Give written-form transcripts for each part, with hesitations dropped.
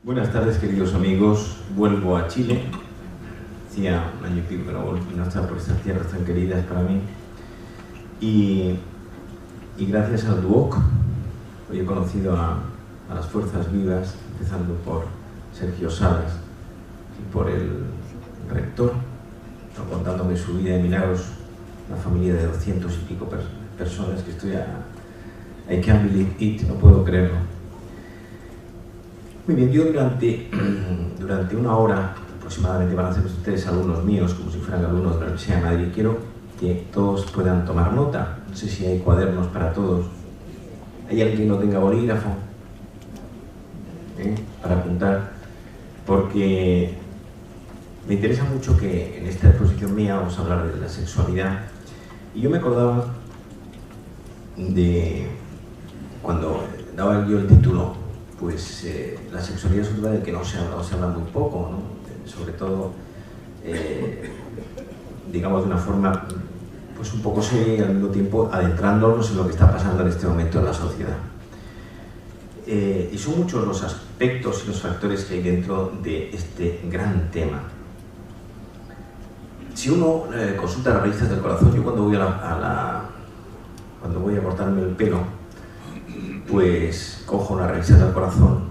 Buenas tardes, queridos amigos. Vuelvo a Chile. Hacía un año y pico que no estaba por estas tierras tan queridas para mí. Y gracias al DUOC, hoy he conocido a las fuerzas vivas, empezando por Sergio Salas y por el rector, contándome su vida de milagros, una familia de 200 y pico personas que estoy I can't believe it, no puedo creerlo. Muy bien, yo durante una hora aproximadamente van a ser ustedes alumnos míos, como si fueran alumnos de la Universidad de Madrid. Quiero que todos puedan tomar nota. No sé si hay cuadernos para todos. ¿Hay alguien que no tenga bolígrafo? Para apuntar. Porque me interesa mucho que en esta exposición mía vamos a hablar de la sexualidad. Y yo me acordaba de cuando daba yo el título, pues la sexualidad es un tema del que no se habla muy poco, ¿no? Sobre todo, digamos, de una forma pues un poco seria y al mismo tiempo adentrándonos en lo que está pasando en este momento en la sociedad. Y son muchos los aspectos y los factores que hay dentro de este gran tema. Si uno consulta las revistas del corazón, yo cuando voy a cortarme el pelo, pues cojo una revista del corazón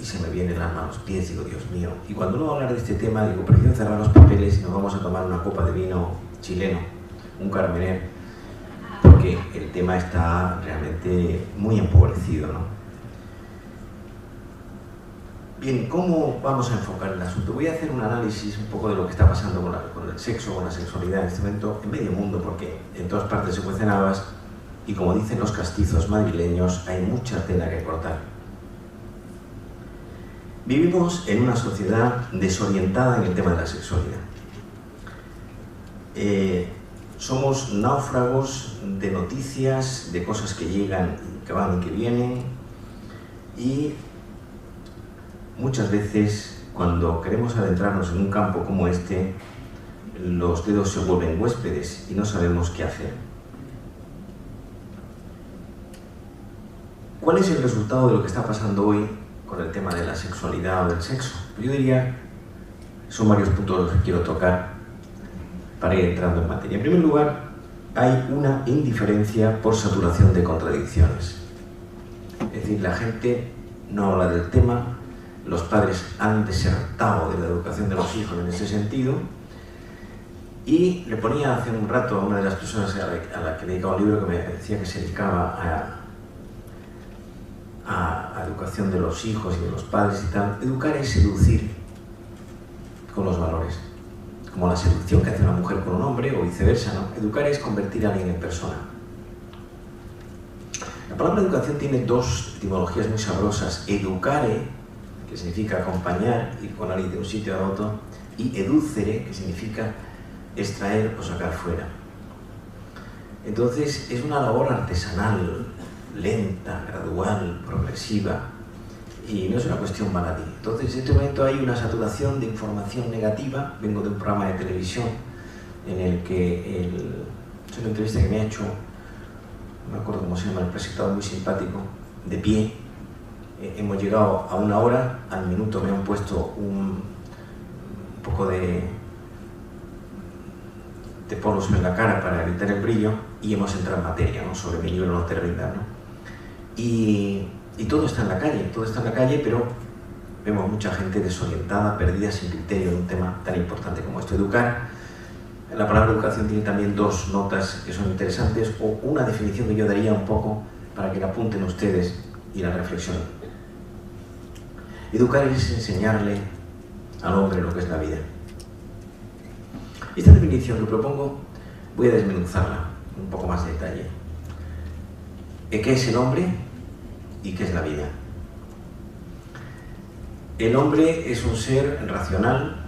y se me viene el alma a los pies, digo, Dios mío. Y cuando uno va a hablar de este tema, digo, prefiero cerrar los papeles y nos vamos a tomar una copa de vino chileno, un Carmener, porque el tema está realmente muy empobrecido, ¿no? Bien, ¿cómo vamos a enfocar el asunto? Voy a hacer un análisis un poco de lo que está pasando con el sexo, con la sexualidad en este momento en medio mundo, porque en todas partes se cuecen habas y, como dicen los castizos madrileños, hay mucha tela que cortar. Vivimos en una sociedad desorientada en el tema de la sexualidad. Somos náufragos de noticias, de cosas que llegan, que van y que vienen, y muchas veces, cuando queremos adentrarnos en un campo como este, los dedos se vuelven huéspedes y no sabemos qué hacer. ¿Cuál es el resultado de lo que está pasando hoy con el tema de la sexualidad o del sexo? Yo diría, son varios puntos los que quiero tocar para ir entrando en materia. En primer lugar, hay una indiferencia por saturación de contradicciones. Es decir, la gente no habla del tema, los padres han desertado de la educación de los hijos en ese sentido, y le ponía hace un rato a una de las personas a la que le dedicaba un libro que me decía que se dedicaba a educación de los hijos y de los padres y tal. Educar es seducir con los valores, como la seducción que hace una mujer con un hombre o viceversa, ¿no? Educar es convertir a alguien en persona. La palabra educación tiene dos etimologías muy sabrosas: educare, que significa acompañar, ir con alguien de un sitio a otro, y educere, que significa extraer o sacar fuera. Entonces es una labor artesanal, lenta, gradual, progresiva, y no es una cuestión baladí. Entonces, en este momento hay una saturación de información negativa. Vengo de un programa de televisión en el que es una entrevista que me ha hecho, no me acuerdo cómo se llama el presentador, muy simpático, de pie. Hemos llegado a una hora, al minuto me han puesto un poco de polos en la cara para evitar el brillo, y hemos entrado en materia, ¿no? Sobre mi libro No te rindas, ¿no? Y todo está en la calle, pero vemos mucha gente desorientada, perdida, sin criterio en un tema tan importante como esto. Educar, la palabra educación tiene también dos notas que son interesantes, o una definición que yo daría un poco para que la apunten ustedes y la reflexionen. Educar es enseñarle al hombre lo que es la vida. Esta definición que propongo voy a desmenuzarla un poco más de detalle. ¿Qué es el hombre y qué es la vida? El hombre es un ser racional,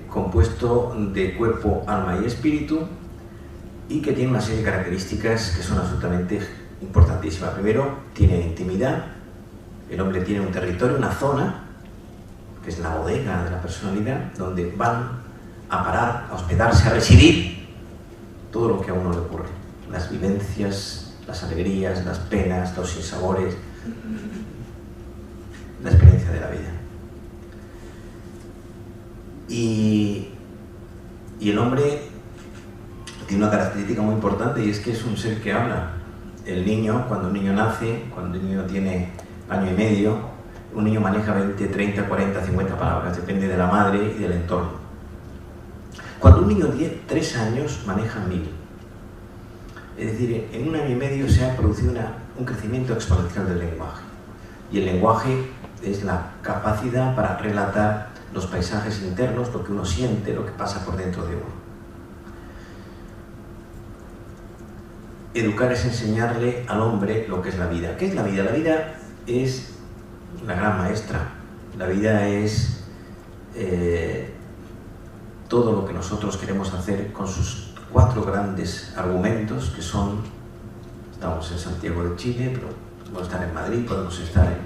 compuesto de cuerpo, alma y espíritu, y que tiene una serie de características que son absolutamente importantísimas. Primero, tiene intimidad. El hombre tiene un territorio, una zona, que es la bodega de la personalidad, donde van a parar, a hospedarse, a residir todo lo que a uno le ocurre. Las vivencias, las alegrías, las penas, los sinsabores. la experiencia de la vida. Y el hombre tiene una característica muy importante, y es que es un ser que habla. El niño, cuando un niño nace, cuando un niño tiene año y medio, un niño maneja 20, 30, 40, 50 palabras, depende de la madre y del entorno. Cuando un niño tiene 3 años, maneja 1000. Es decir, en un año y medio se ha producido un crecimiento exponencial del lenguaje. Y el lenguaje es la capacidad para relatar los paisajes internos, lo que uno siente, lo que pasa por dentro de uno. Educar es enseñarle al hombre lo que es la vida. ¿Qué es la vida? La vida es la gran maestra. La vida es todo lo que nosotros queremos hacer con sus 4 grandes argumentos, que son: estamos en Santiago de Chile, pero podemos estar en Madrid, podemos estar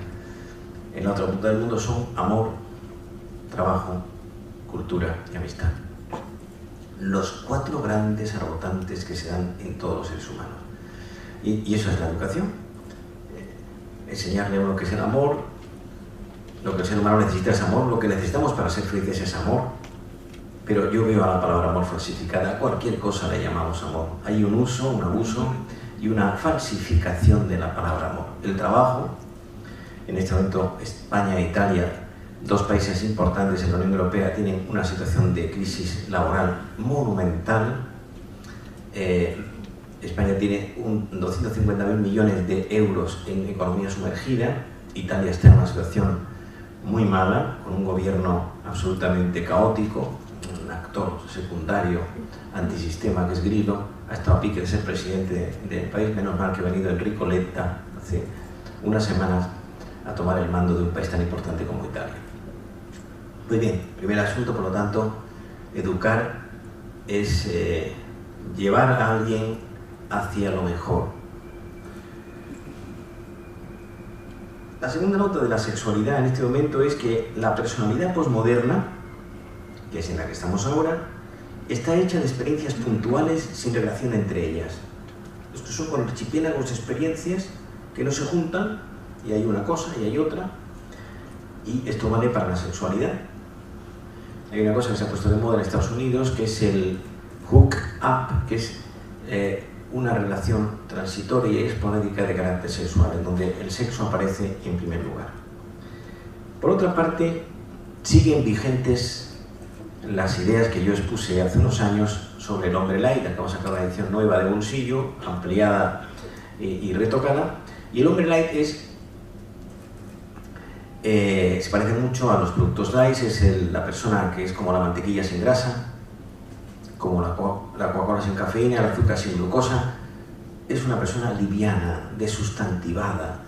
en la otra punta del mundo. Son amor, trabajo, cultura y amistad. Los 4 grandes arbotantes que se dan en todos los seres humanos. Y eso es la educación. Enseñarle a uno qué es el amor. Lo que el ser humano necesita es amor. Lo que necesitamos para ser felices es amor. Pero yo veo a la palabra amor falsificada. Cualquier cosa le llamamos amor. Hay un uso, un abuso y una falsificación de la palabra amor. El trabajo, en este momento España e Italia, 2 países importantes en la Unión Europea, tienen una situación de crisis laboral monumental. España tiene 250.000 millones de euros en economía sumergida. Italia está en una situación muy mala, con un gobierno absolutamente caótico, un actor secundario antisistema que es Grillo. Ha estado a pique de ser presidente del país. Menos mal que ha venido Enrico Letta hace unas semanas a tomar el mando de un país tan importante como Italia. Muy bien, primer asunto, por lo tanto, educar es llevar a alguien hacia lo mejor. La segunda nota de la sexualidad en este momento es que la personalidad posmoderna, que es en la que estamos ahora, está hecha de experiencias puntuales sin relación entre ellas. Estos son con archipiélagos de experiencias que no se juntan, y hay una cosa y hay otra, y esto vale para la sexualidad. Hay una cosa que se ha puesto de moda en Estados Unidos, que es el hook up, que es una relación transitoria y esporádica de carácter sexual, en donde el sexo aparece en primer lugar. Por otra parte, siguen vigentes las ideas que yo expuse hace unos años sobre el hombre light. Acabamos de sacar una edición nueva de Bolsillo, ampliada y retocada, y el hombre light se parece mucho a los productos light. Es la persona que es como la mantequilla sin grasa, como la Coca-Cola sin cafeína, el azúcar sin glucosa. Es una persona liviana, desustantivada,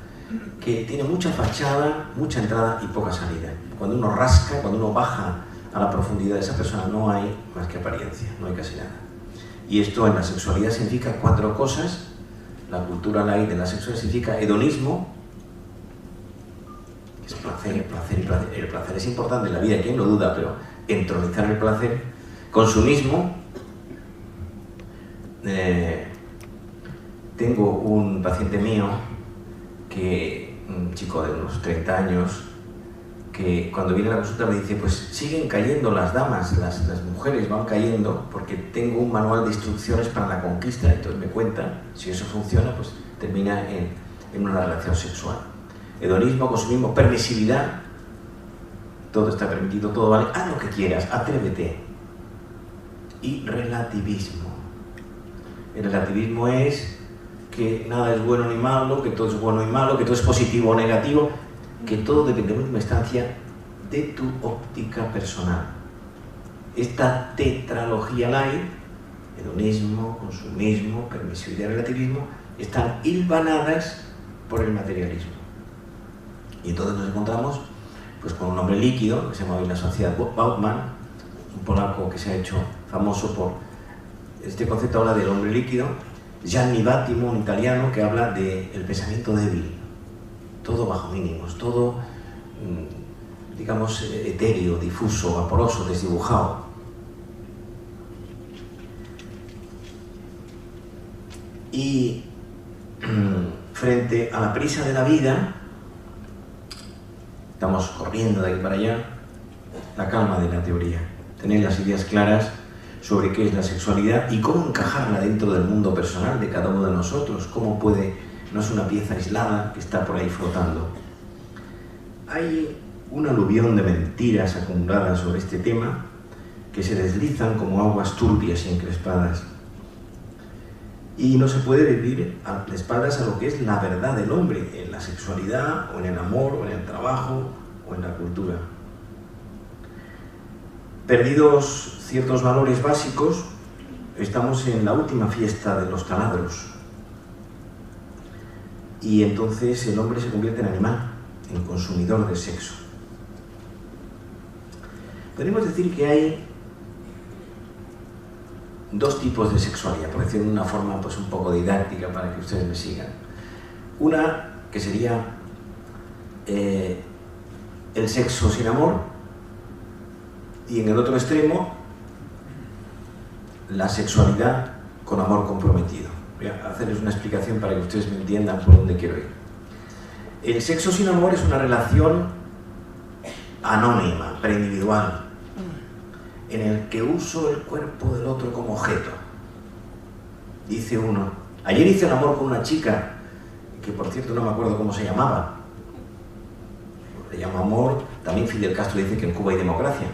que tiene mucha fachada, mucha entrada y poca salida. Cuando uno rasca, cuando uno baja a la profundidad de esa persona, no hay más que apariencia, no hay casi nada. Y esto en la sexualidad significa 4 cosas. La cultura light de la sexualidad significa hedonismo, que es placer, placer y placer. El placer es importante en la vida, quien lo duda, pero entronizar el placer. Consumismo. Tengo un paciente mío, un chico de unos 30 años, que cuando viene a la consulta me dice: pues siguen cayendo las damas, las mujeres van cayendo porque tengo un manual de instrucciones para la conquista. Entonces me cuenta, si eso funciona, pues termina en una relación sexual. Hedonismo, consumismo, permisividad, todo está permitido, todo vale, haz lo que quieras, atrévete. Y relativismo. El relativismo es que nada es bueno ni malo, que todo es bueno y malo, que todo es positivo o negativo, que todo depende en última instancia de tu óptica personal. Esta tetralogía light, hedonismo, consumismo, permisividad y relativismo, están hilvanadas por el materialismo. Y entonces nos encontramos pues con un hombre líquido, que se llama hoy la sociedad Bauman, un polaco que se ha hecho famoso por este concepto. Habla del hombre líquido. Gianni Vattimo, un italiano, que habla del pensamiento débil, todo bajo mínimos, todo, digamos, etéreo, difuso, vaporoso, desdibujado. Y frente a la prisa de la vida, estamos corriendo de aquí para allá, la calma de la teoría, tener las ideas claras sobre qué es la sexualidad y cómo encajarla dentro del mundo personal de cada uno de nosotros, cómo puede, no es una pieza aislada que está por ahí flotando. Hay un aluvión de mentiras acumuladas sobre este tema que se deslizan como aguas turbias y encrespadas. Y no se puede vivir a espaldas a lo que es la verdad del hombre, en la sexualidad, o en el amor, o en el trabajo, o en la cultura. Perdidos ciertos valores básicos, estamos en la última fiesta de los taladros. Y entonces el hombre se convierte en animal, en consumidor de sexo. Podemos decir que hay dos tipos de sexualidad, por decirlo de una forma pues un poco didáctica para que ustedes me sigan. Una que sería el sexo sin amor, y en el otro extremo la sexualidad con amor comprometido. Voy a hacerles una explicación para que ustedes me entiendan por dónde quiero ir. El sexo sin amor es una relación anónima, preindividual, en el que uso el cuerpo del otro como objeto. Dice uno, ayer hice el amor con una chica, que por cierto no me acuerdo cómo se llamaba, le llama amor, también Fidel Castro dice que en Cuba hay democracia.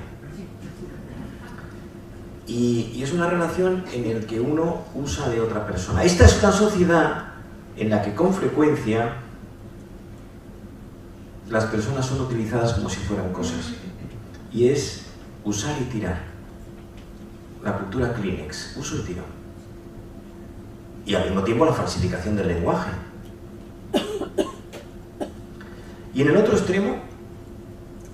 Y es una relación en la que uno usa de otra persona. Esta es una sociedad en la que con frecuencia las personas son utilizadas como si fueran cosas. Y es usar y tirar. La cultura Kleenex, uso y tiro. Y al mismo tiempo la falsificación del lenguaje. Y en el otro extremo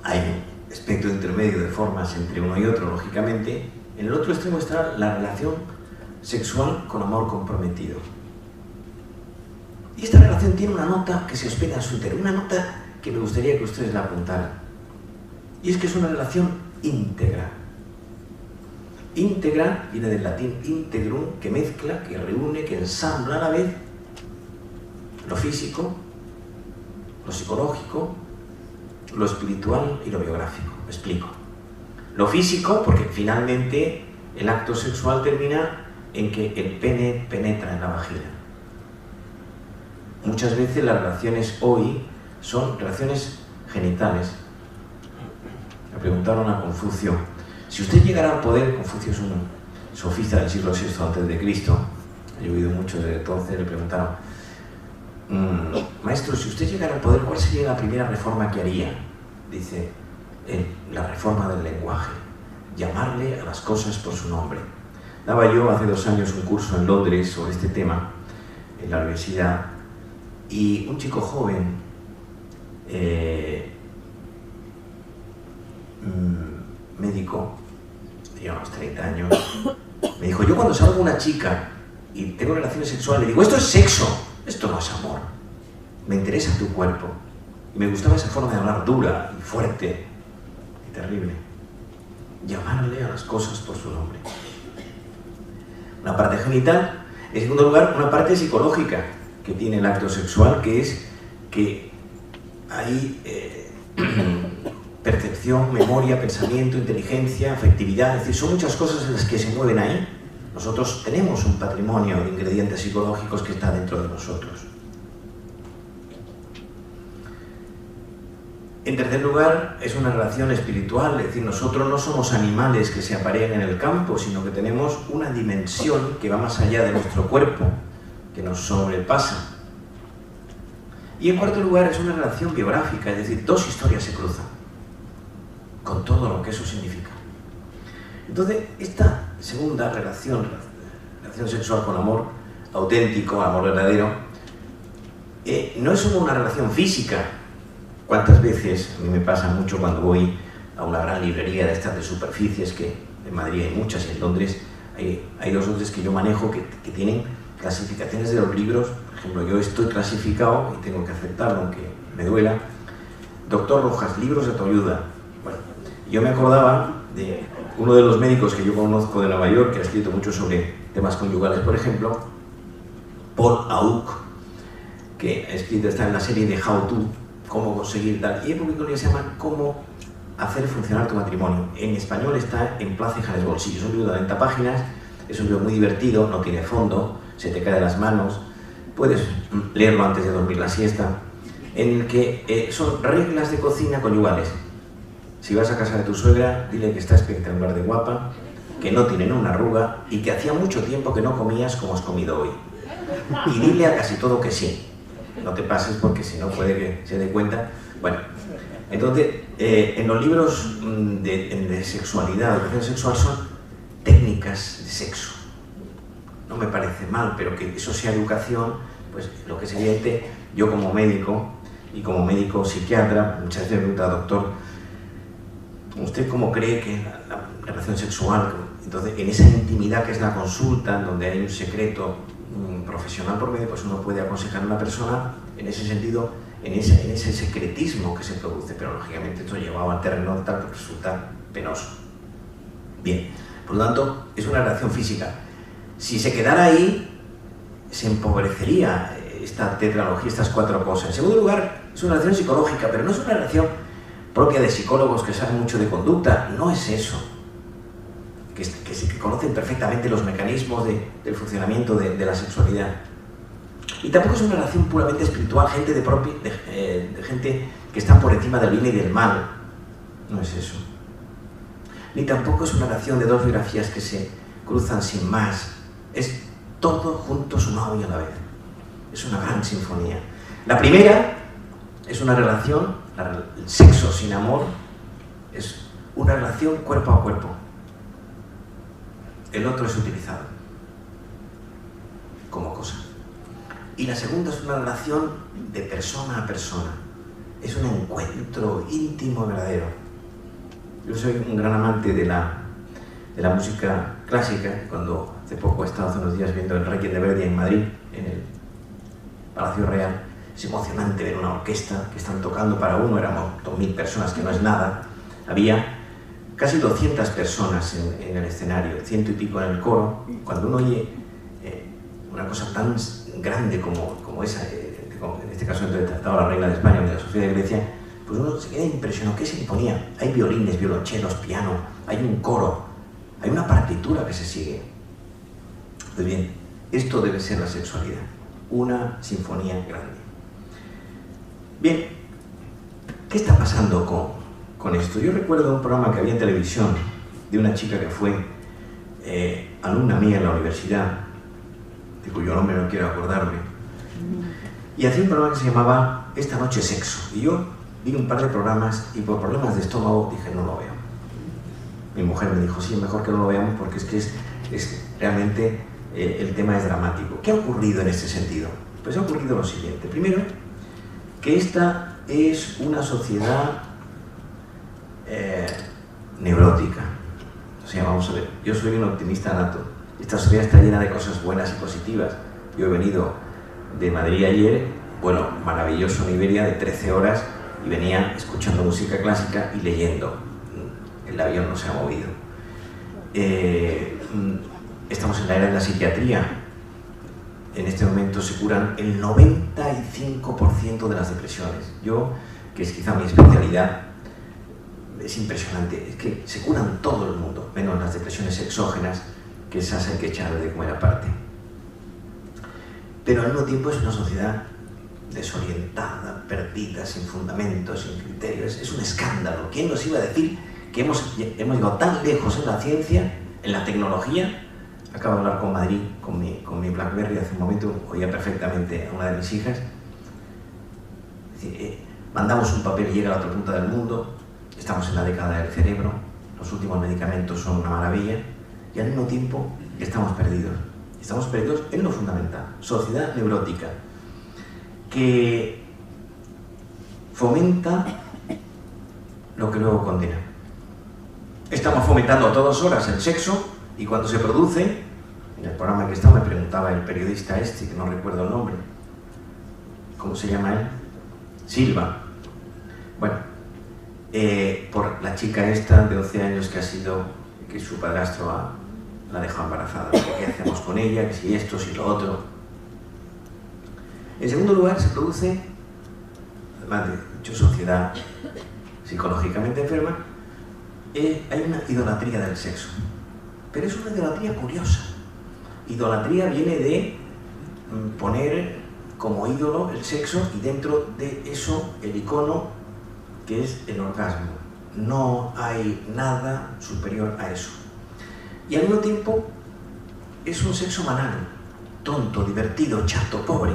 hay un espectro intermedio de formas entre uno y otro, lógicamente. En el otro extremo está la relación sexual con amor comprometido. Y esta relación tiene una nota que se hospeda en su interior, una nota que me gustaría que ustedes la apuntaran. Y es que es una relación íntegra. Íntegra viene del latín integrum, que mezcla, que reúne, que ensambla a la vez lo físico, lo psicológico, lo espiritual y lo biográfico. Me explico. Lo físico, porque finalmente el acto sexual termina en que el pene penetra en la vagina. Muchas veces las relaciones hoy son relaciones genitales. Le preguntaron a Confucio, si usted llegara al poder, Confucio es un sofista del siglo VI a.C., he oído mucho desde entonces, le preguntaron, maestro, si usted llegara al poder, ¿cuál sería la primera reforma que haría? Dice, la reforma del lenguaje, llamarle a las cosas por su nombre. Daba yo hace 2 años un curso en Londres sobre este tema, en la universidad, y un chico joven, médico, tenía unos 30 años, me dijo, yo cuando salgo con una chica y tengo relaciones sexuales, le digo, esto es sexo, esto no es amor, me interesa tu cuerpo. Y me gustaba esa forma de hablar dura y fuerte y terrible. Llamarle a las cosas por su nombre. Una parte genital, en segundo lugar, una parte psicológica que tiene el acto sexual, que es que hay percepción, memoria, pensamiento, inteligencia, afectividad, es decir, son muchas cosas en las que se mueven ahí. Nosotros tenemos un patrimonio de ingredientes psicológicos que está dentro de nosotros. En tercer lugar, es una relación espiritual, es decir, nosotros no somos animales que se aparean en el campo, sino que tenemos una dimensión que va más allá de nuestro cuerpo, que nos sobrepasa. Y en cuarto lugar, es una relación biográfica, es decir, 2 historias se cruzan, con todo lo que eso significa. Entonces, esta segunda relación sexual con amor auténtico, amor verdadero, no es solo una relación física. ¿Cuántas veces, a mí me pasa mucho cuando voy a una gran librería de estas de superficies, que en Madrid hay muchas y en Londres hay 2 o 3 que yo manejo que tienen clasificaciones de los libros? Por ejemplo, yo estoy clasificado y tengo que aceptarlo aunque me duela. Doctor Rojas, libros de autoayuda. Bueno, yo me acordaba de uno de los médicos que yo conozco de Nueva York, que ha escrito mucho sobre temas conyugales, por ejemplo, Paul Auc, que ha escrito, está en la serie de How To, cómo conseguir tal. Y hay un libro que se llama Cómo hacer funcionar tu matrimonio. En español está en Plaza y Janes Bolsillo. Es un libro de 90 páginas, es un libro muy divertido, no tiene fondo, se te cae de las manos, puedes leerlo antes de dormir la siesta, en el que son reglas de cocina conyugales. Si vas a casa de tu suegra, dile que está espectacular de guapa, que no tiene una arruga y que hacía mucho tiempo que no comías como has comido hoy. Y dile a casi todo que sí. No te pases porque si no puede que se dé cuenta. Bueno, entonces, en los libros de sexualidad, de educación sexual, son técnicas de sexo. No me parece mal, pero que eso sea educación, pues lo que es evidente, yo como médico y como médico psiquiatra, muchas veces me pregunta, doctor, ¿usted cómo cree que la relación sexual, entonces en esa intimidad que es la consulta, donde hay un secreto profesional por medio, pues uno puede aconsejar a una persona en ese sentido, en ese secretismo que se produce, pero lógicamente esto llevado al terreno tal que resulta penoso. Bien, por lo tanto, es una relación física. Si se quedara ahí, se empobrecería esta tetralogía, estas cuatro cosas. En segundo lugar, es una relación psicológica, pero no es una relación propia de psicólogos que saben mucho de conducta, no es eso. Que conocen perfectamente los mecanismos del funcionamiento de la sexualidad. Y tampoco es una relación puramente espiritual, gente de gente que está por encima del bien y del mal. No es eso. Ni tampoco es una relación de dos biografías que se cruzan sin más. Es todo junto sumado y a la vez. Es una gran sinfonía. La primera es una relación, el sexo sin amor, es una relación cuerpo a cuerpo. El otro es utilizado como cosa. Y la segunda es una relación de persona a persona. Es un encuentro íntimo, verdadero. Yo soy un gran amante de la música clásica. Cuando hace poco he estado hace unos días viendo el Requiem de Verdi en Madrid, en el Palacio Real, es emocionante ver una orquesta que están tocando para uno, éramos 2.000 personas, que no es nada. Había casi 200 personas en el escenario, 100 y pico en el coro. Cuando uno oye una cosa tan grande como esa, en este caso entre el Tratado de la Reina de España o de la Sofía de Grecia, pues uno se queda impresionado. ¿Qué sinfonía? Hay violines, violonchelos, piano, hay un coro, hay una partitura que se sigue. Pues bien, esto debe ser la sexualidad, una sinfonía grande. Bien, ¿qué está pasando con esto? Yo recuerdo un programa que había en televisión de una chica que fue alumna mía en la universidad, de cuyo nombre no quiero acordarme, y hacía un programa que se llamaba Esta noche sexo. Y yo vi un par de programas y por problemas de estómago dije, no lo veo. Mi mujer me dijo, sí, mejor que no lo veamos porque es que es realmente el tema es dramático. ¿Qué ha ocurrido en este sentido? Pues ha ocurrido lo siguiente. Primero, que esta es una sociedad neurótica. O sea, vamos a ver, yo soy un optimista nato. Esta sociedad está llena de cosas buenas y positivas. Yo he venido de Madrid ayer, vuelo maravilloso en Iberia de 13 horas y venía escuchando música clásica y leyendo. El avión no se ha movido. Estamos en la era de la psiquiatría. En este momento se curan el 95% de las depresiones. Yo, que es quizá mi especialidad, es impresionante. Es que se curan todo el mundo, menos las depresiones exógenas, que esas hay que echar de comer aparte. Pero al mismo tiempo es una sociedad desorientada, perdida, sin fundamentos, sin criterios. Es un escándalo. ¿Quién nos iba a decir que hemos llegado tan lejos en la ciencia, en la tecnología? Acabo de hablar con Madrid, con mi BlackBerry hace un momento, oía perfectamente a una de mis hijas. Es decir, mandamos un papel y llega a la otra punta del mundo, estamos en la década del cerebro, los últimos medicamentos son una maravilla, y al mismo tiempo estamos perdidos. Estamos perdidos en lo fundamental, sociedad neurótica, que fomenta lo que luego condena. Estamos fomentando a todas horas el sexo, y cuando se produce, en el programa que estaba me preguntaba el periodista este, que no recuerdo el nombre, ¿cómo se llama él? Silva. Bueno, por la chica esta de 11 años que su padrastro la dejó embarazada. ¿Qué hacemos con ella? Que si esto, si lo otro. En segundo lugar, se produce, además mucha sociedad psicológicamente enferma, hay una idolatría del sexo. Pero es una idolatría curiosa. Idolatría viene de poner como ídolo el sexo y dentro de eso el icono que es el orgasmo. No hay nada superior a eso. Y al mismo tiempo es un sexo banal, tonto, divertido, chato, pobre.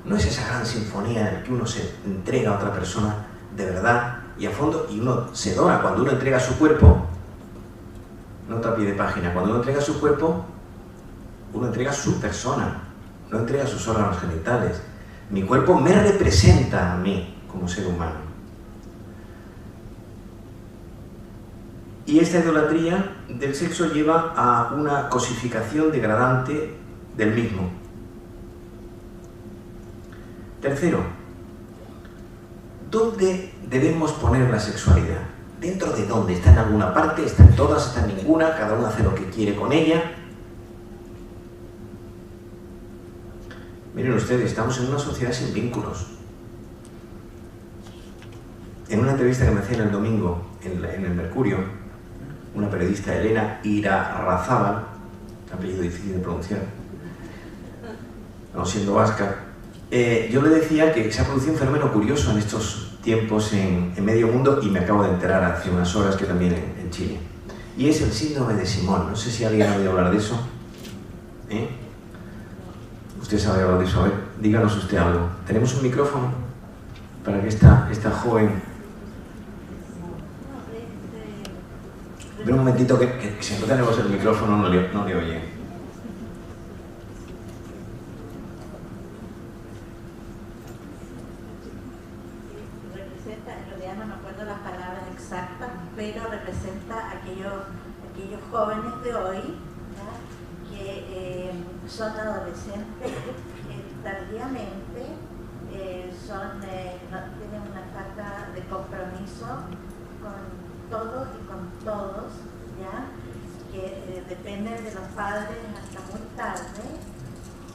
No es esa gran sinfonía en la que uno se entrega a otra persona de verdad y a fondo, y uno se dona cuando uno entrega su cuerpo. Nota a pie de página: cuando uno entrega su cuerpo, uno entrega su persona, no entrega sus órganos genitales. Mi cuerpo me representa a mí como ser humano. Y esta idolatría del sexo lleva a una cosificación degradante del mismo. Tercero, ¿dónde debemos poner la sexualidad? ¿Dentro de dónde? ¿Está en alguna parte? ¿Está en todas? ¿Está en ninguna? ¿Cada uno hace lo que quiere con ella? Miren ustedes, estamos en una sociedad sin vínculos. En una entrevista que me hacían el domingo en el Mercurio, una periodista, Elena Irarrázaval, apellido difícil de pronunciar, no siendo vasca, yo le decía que se ha producido un fenómeno curioso en estos tiempos en medio mundo, y me acabo de enterar hace unas horas que también en Chile. Y es el síndrome de Simón. No sé si alguien ha oído hablar de eso. ¿Usted sabe algo de eso? A ver, díganos usted algo. ¿Tenemos un micrófono para que esta joven... Espera un momentito que si no tenemos el micrófono no le oye. Representa, en realidad no me acuerdo las palabras exactas, pero representa aquellos jóvenes de hoy, ¿ya?, que son adolescentes tardíamente, tienen una falta de compromiso con todos y con todos, ¿ya?, que dependen de los padres hasta muy tarde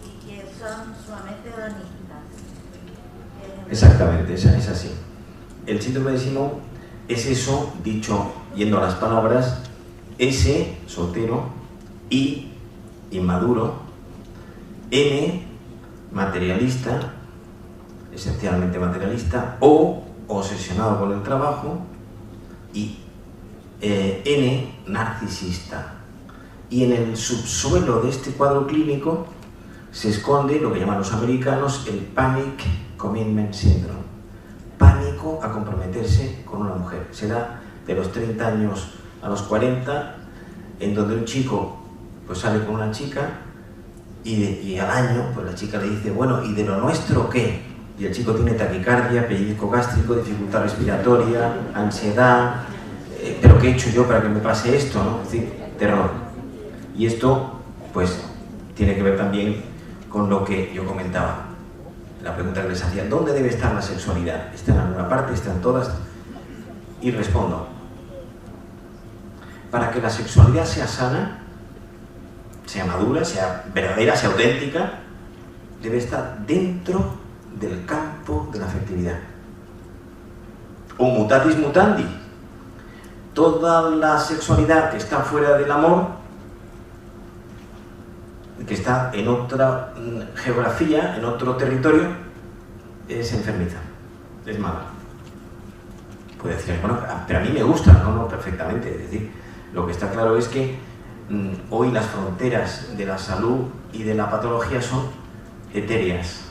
y que son sumamente hedonistas. Exactamente, es así. El síndrome de Simón es eso, dicho yendo a las palabras: S, soltero; I, inmaduro; M, materialista, esencialmente materialista; O, obsesionado con el trabajo; y N, narcisista. Y en el subsuelo de este cuadro clínico se esconde lo que llaman los americanos el Panic Commitment Syndrome. Pánico a comprometerse con una mujer. Se da de los 30 años a los 40, en donde un chico pues sale con una chica y al año pues la chica le dice: bueno, ¿y de lo nuestro qué? Y el chico tiene taquicardia, pellizco gástrico, dificultad respiratoria, ansiedad. ¿Pero qué he hecho yo para que me pase esto, no? Es decir, terror. Y esto pues tiene que ver también con lo que yo comentaba. La pregunta que les hacía: ¿dónde debe estar la sexualidad? ¿Está en alguna parte? ¿Está en todas? Y respondo: para que la sexualidad sea sana, sea madura, sea verdadera, sea auténtica, debe estar dentro del campo de la afectividad. O mutatis mutandi, toda la sexualidad que está fuera del amor, que está en otra geografía, en otro territorio, es enfermiza, es mala. Puede decir: bueno, pero a mí me gusta. No, perfectamente. Es decir, lo que está claro es que hoy las fronteras de la salud y de la patología son etéreas,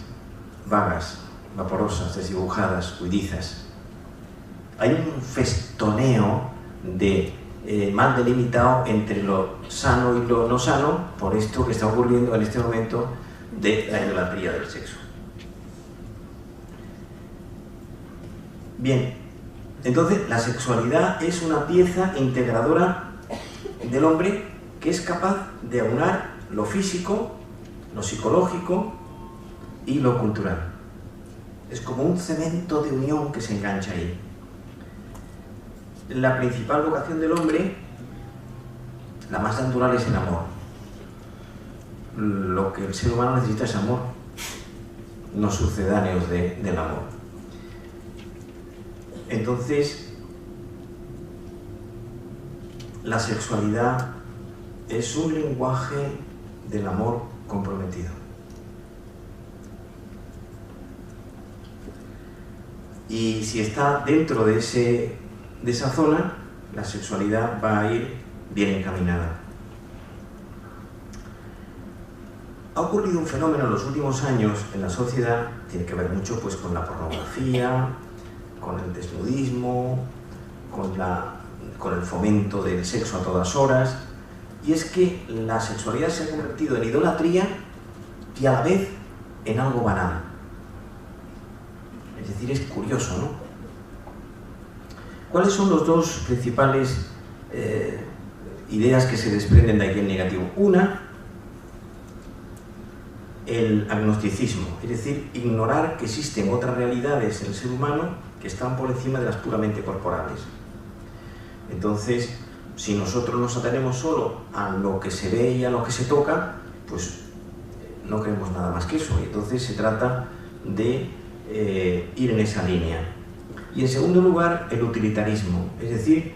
vagas, vaporosas, desdibujadas, huidizas. Hay un festoneo de mal delimitado entre lo sano y lo no sano, por esto que está ocurriendo en este momento de la idolatría del sexo. Bien, entonces la sexualidad es una pieza integradora del hombre que es capaz de aunar lo físico, lo psicológico y lo cultural. Es como un cemento de unión que se engancha ahí. La principal vocación del hombre, la más natural, es el amor. Lo que el ser humano necesita es amor, no sucedáneos del amor. Entonces, la sexualidad es un lenguaje del amor comprometido. Y si está dentro de esa zona, la sexualidad va a ir bien encaminada. Ha ocurrido un fenómeno en los últimos años en la sociedad, tiene que ver mucho pues, con la pornografía, con el desnudismo, con el fomento del sexo a todas horas, y es que la sexualidad se ha convertido en idolatría y a la vez en algo banal. Es decir, es curioso, ¿no? ¿Cuáles son los dos principales ideas que se desprenden de aquí en negativo? Una, el agnosticismo, es decir, ignorar que existen otras realidades en el ser humano que están por encima de las puramente corporales. Entonces, si nosotros nos atenemos solo a lo que se ve y a lo que se toca, pues no creemos nada más que eso, y entonces se trata de ir en esa línea. Y en segundo lugar, el utilitarismo, es decir,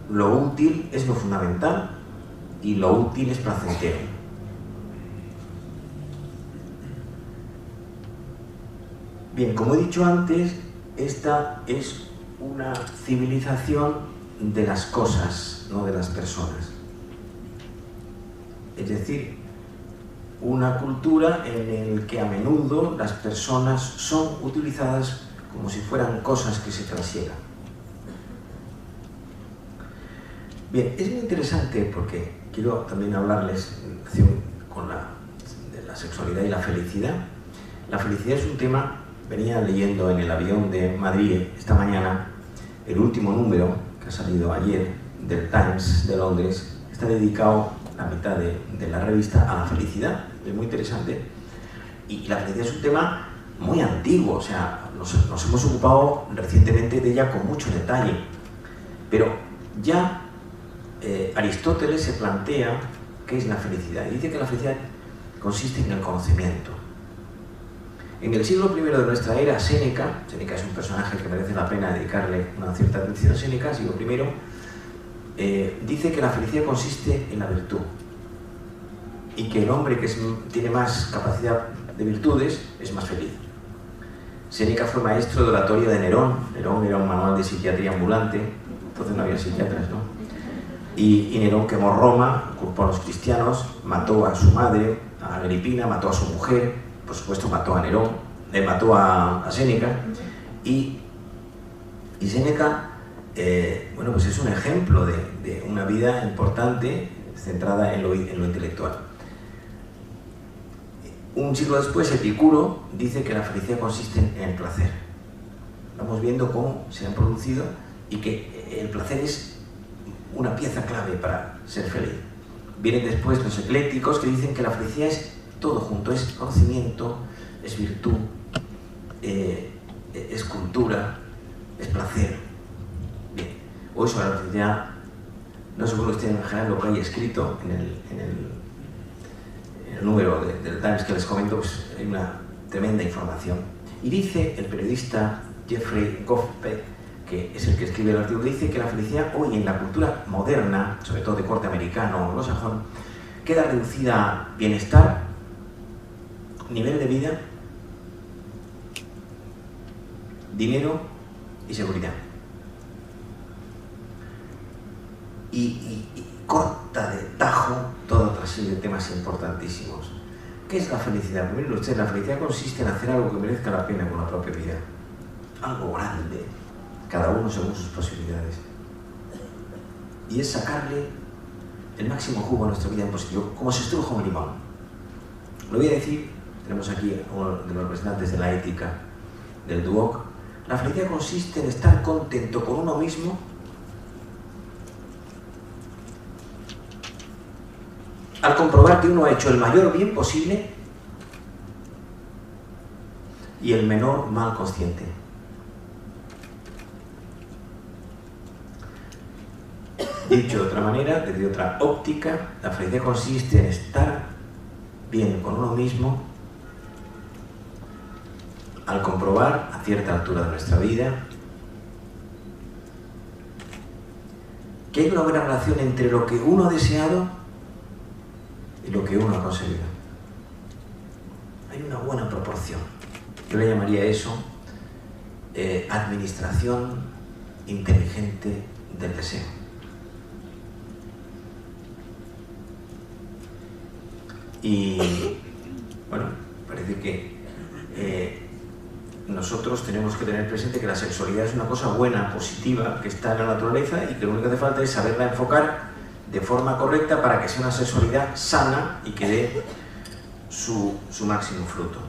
lo útil es lo fundamental y lo útil es placentero. Bien, como he dicho antes, esta es una civilización de las cosas, no de las personas. Es decir, una cultura en la que a menudo las personas son utilizadas como si fueran cosas que se trasiegan. Bien, es muy interesante porque quiero también hablarles en relación con de la sexualidad y la felicidad. La felicidad es un tema, venía leyendo en el avión de Madrid esta mañana, el último número que ha salido ayer del Times de Londres, está dedicado la mitad de la revista a la felicidad, es muy interesante, y la felicidad es un tema muy antiguo, o sea, nos hemos ocupado recientemente de ella con mucho detalle, pero ya Aristóteles se plantea qué es la felicidad, y dice que la felicidad consiste en el conocimiento. En el siglo I de nuestra era, Séneca es un personaje que merece la pena dedicarle una cierta atención a Séneca, siglo I, dice que la felicidad consiste en la virtud y que el hombre que tiene más capacidad de virtudes es más feliz. Séneca fue maestro de oratoria de Nerón. Nerón era un manual de psiquiatría ambulante, entonces no había psiquiatras, ¿no? Y Nerón quemó Roma, culpó a los cristianos, mató a su madre, a Agripina, mató a su mujer, por supuesto mató a Nerón, mató a Séneca, y Séneca bueno, pues es un ejemplo de una vida importante centrada en lo intelectual. Un siglo después, Epicuro dice que la felicidad consiste en el placer. Vamos viendo cómo se han producido y que el placer es una pieza clave para ser feliz. Vienen después los eclécticos que dicen que la felicidad es todo junto, es conocimiento, es virtud, es cultura, es placer. Bien, hoy sobre la felicidad, no sé por usted en general lo que hay escrito en el número del Times que les comento, pues hay una tremenda información. Y dice el periodista Jeffrey Goffbeck, que es el que escribe el artículo, dice que la felicidad hoy en la cultura moderna, sobre todo de corte americano o anglosajón, queda reducida a bienestar, nivel de vida, dinero y seguridad. Y corta de tajo toda otra serie de temas importantísimos. ¿Qué es la felicidad? Miren ustedes, la felicidad consiste en hacer algo que merezca la pena con la propia vida. Algo grande, cada uno según sus posibilidades. Y es sacarle el máximo jugo a nuestra vida en positivo, como se estruja un limón. Lo voy a decir, tenemos aquí a uno de los representantes de la ética del Duoc. La felicidad consiste en estar contento con uno mismo al comprobar que uno ha hecho el mayor bien posible y el menor mal consciente. Dicho de otra manera, desde otra óptica, la felicidad consiste en estar bien con uno mismo al comprobar a cierta altura de nuestra vida que hay una buena relación entre lo que uno ha deseado y lo que uno ha conseguido. Hay una buena proporción. Yo le llamaría eso administración inteligente del deseo. Y bueno, parece que nosotros tenemos que tener presente que la sexualidad es una cosa buena, positiva, que está en la naturaleza y que lo único que hace falta es saberla enfocar de forma correcta para que sea una sexualidad sana y que dé su máximo fruto.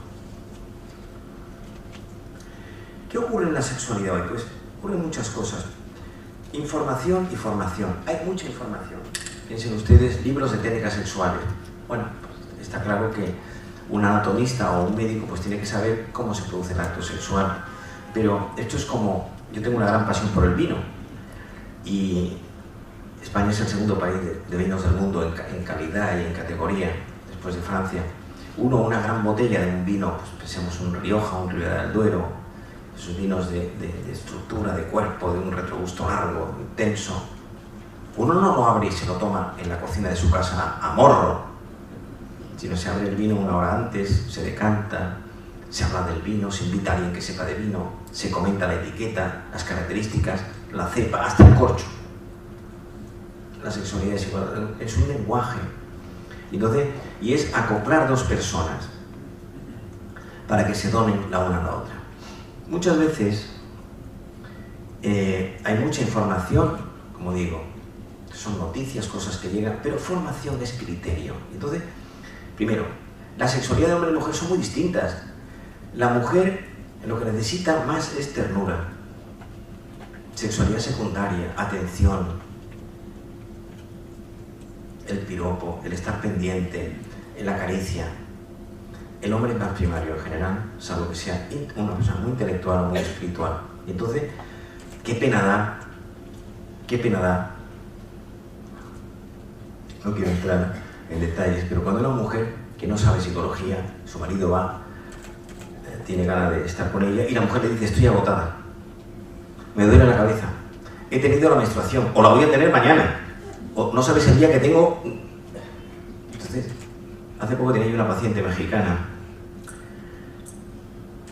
¿Qué ocurre en la sexualidad hoy? Pues ocurren muchas cosas. Información y formación. Hay mucha información. Piensen ustedes, libros de técnicas sexuales. Bueno, pues está claro que un anatomista o un médico pues tiene que saber cómo se produce el acto sexual. Pero esto es como... Yo tengo una gran pasión por el vino. Y España es el segundo país de vinos del mundo en calidad y en categoría, después de Francia. Una gran botella de un vino, pues pensemos un Rioja, un Ribera del Duero, esos vinos de estructura, de cuerpo, de un retrogusto largo, intenso. Uno no lo abre y se lo toma en la cocina de su casa a morro, sino se abre el vino una hora antes, se decanta, se habla del vino, se invita a alguien que sepa de vino, se comenta la etiqueta, las características, la cepa, hasta el corcho. La sexualidad es igual, es un lenguaje. Entonces, y es acoplar dos personas para que se donen la una a la otra. Muchas veces hay mucha información, como digo, son noticias, cosas que llegan, pero formación es criterio. Entonces, primero, la sexualidad de hombre y mujer son muy distintas. La mujer lo que necesita más es ternura, sexualidad secundaria, atención, el piropo, el estar pendiente, la caricia. El hombre es más primario en general, salvo que sea una persona muy intelectual o muy espiritual. Y entonces, qué pena da. No quiero entrar en detalles, pero cuando una mujer que no sabe psicología, su marido va, tiene ganas de estar con ella, y la mujer le dice, estoy agotada, me duele la cabeza, he tenido la menstruación, o la voy a tener mañana, o no sabes el día que tengo. Entonces, hace poco tenía yo una paciente mexicana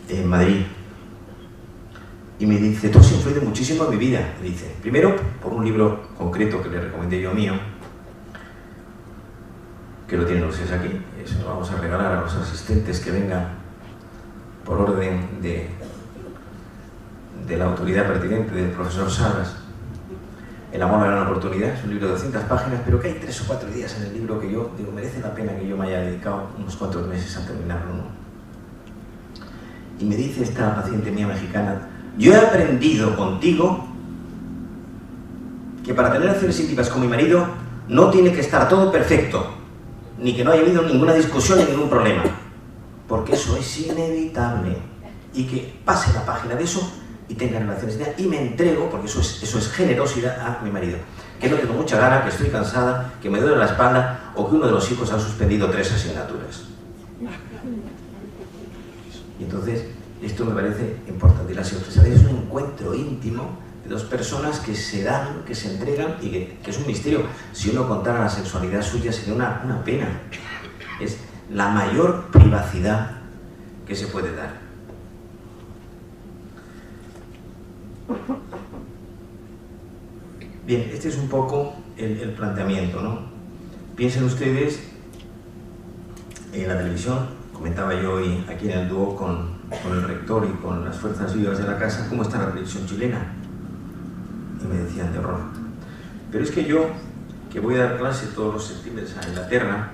en Madrid y me dice, tú has influido muchísimo en mi vida. Me dice, primero, por un libro concreto que le recomendé yo mío, que lo tienen ustedes aquí, eso lo vamos a regalar a los asistentes que vengan por orden de la autoridad pertinente del profesor Salas. El amor, la gran oportunidad, es un libro de 200 páginas, pero que hay 3 o 4 días en el libro que yo digo, merece la pena que yo me haya dedicado unos cuantos meses a terminarlo, ¿no? Y me dice esta paciente mía mexicana, yo he aprendido contigo que para tener relaciones íntimas con mi marido no tiene que estar todo perfecto, ni que no haya habido ninguna discusión ni ningún problema, porque eso es inevitable, y que pase la página de eso y tenga relaciones y me entrego, porque eso es generosidad a mi marido, que no tengo mucha gana, que estoy cansada, que me duele la espalda o que uno de los hijos ha suspendido 3 asignaturas. Y entonces, esto me parece importante. La sexualidad es un encuentro íntimo de dos personas que se dan, que se entregan y que es un misterio. Si uno contara la sexualidad suya sería una pena. Es la mayor privacidad que se puede dar. Bien, este es un poco el planteamiento, ¿no? Piensen ustedes en la televisión, comentaba yo hoy aquí en el dúo con el rector y con las fuerzas vivas de la casa, cómo está la televisión chilena. Y me decían de horror. Pero es que yo, que voy a dar clase todos los septiembres a Inglaterra,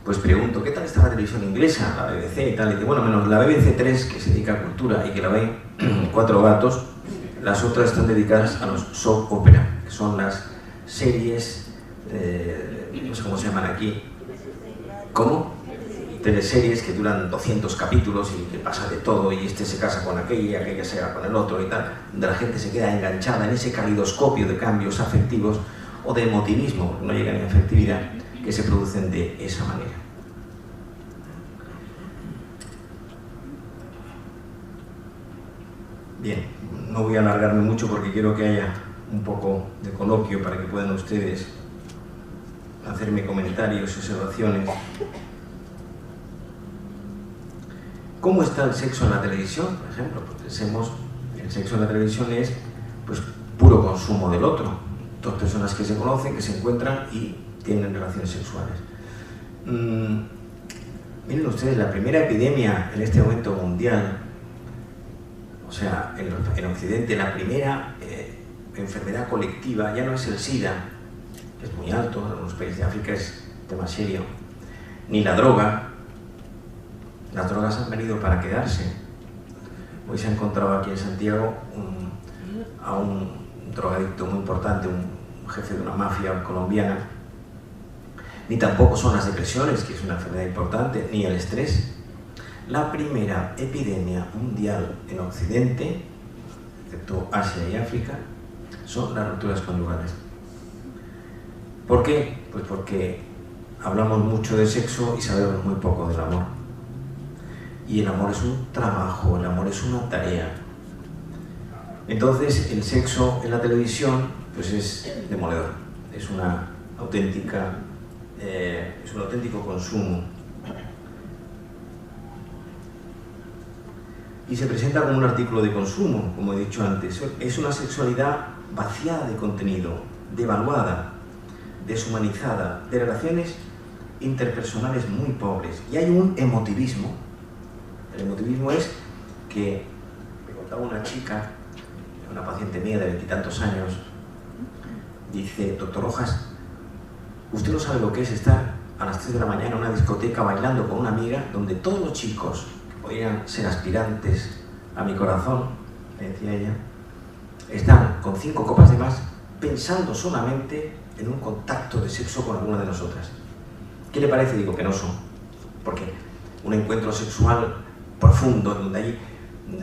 pues pregunto, ¿qué tal está la televisión inglesa, la BBC y tal? Y dice, bueno, menos la BBC 3, que se dedica a cultura y que la ven 4 gatos, las otras están dedicadas a los soap opera, que son las series, no sé cómo se llaman aquí, ¿cómo? Teleseries que duran 200 capítulos y que pasa de todo, y este se casa con aquella, y aquella se casa con el otro y tal, donde la gente se queda enganchada en ese calidoscopio de cambios afectivos o de emotivismo, no llegan a afectividad, que se producen de esa manera. Bien, no voy a alargarme mucho porque quiero que haya un poco de coloquio para que puedan ustedes hacerme comentarios, observaciones. ¿Cómo está el sexo en la televisión? Por ejemplo, pues pensemos, el sexo en la televisión es pues puro consumo del otro. Dos personas que se conocen, que se encuentran y tienen relaciones sexuales. Miren ustedes, la primera epidemia en este momento mundial, o sea, en Occidente, la primera enfermedad colectiva ya no es el SIDA, que es muy alto, en algunos países de África es tema serio, ni la droga. Las drogas han venido para quedarse. Hoy se ha encontrado aquí en Santiago a un drogadicto muy importante, un jefe de una mafia colombiana. Ni tampoco son las depresiones, que es una enfermedad importante, ni el estrés. La primera epidemia mundial en Occidente, excepto Asia y África, son las rupturas conyugales. ¿Por qué? Pues porque hablamos mucho de sexo y sabemos muy poco del amor. Y el amor es un trabajo, el amor es una tarea. Entonces el sexo en la televisión pues es demoledor, es un auténtico consumo. Y se presenta como un artículo de consumo, como he dicho antes. Es una sexualidad vaciada de contenido, devaluada, deshumanizada, de relaciones interpersonales muy pobres. Y hay un emotivismo. El emotivismo es que, me contaba una chica, una paciente mía de 20 y tantos años, dice: doctor Rojas, usted no sabe lo que es estar a las 3 de la mañana en una discoteca bailando con una amiga donde todos los chicos que podrían ser aspirantes a mi corazón, me decía ella, están con 5 copas de más pensando solamente en un contacto de sexo con alguna de nosotras. ¿Qué le parece? Digo, penoso, porque un encuentro sexual profundo, donde hay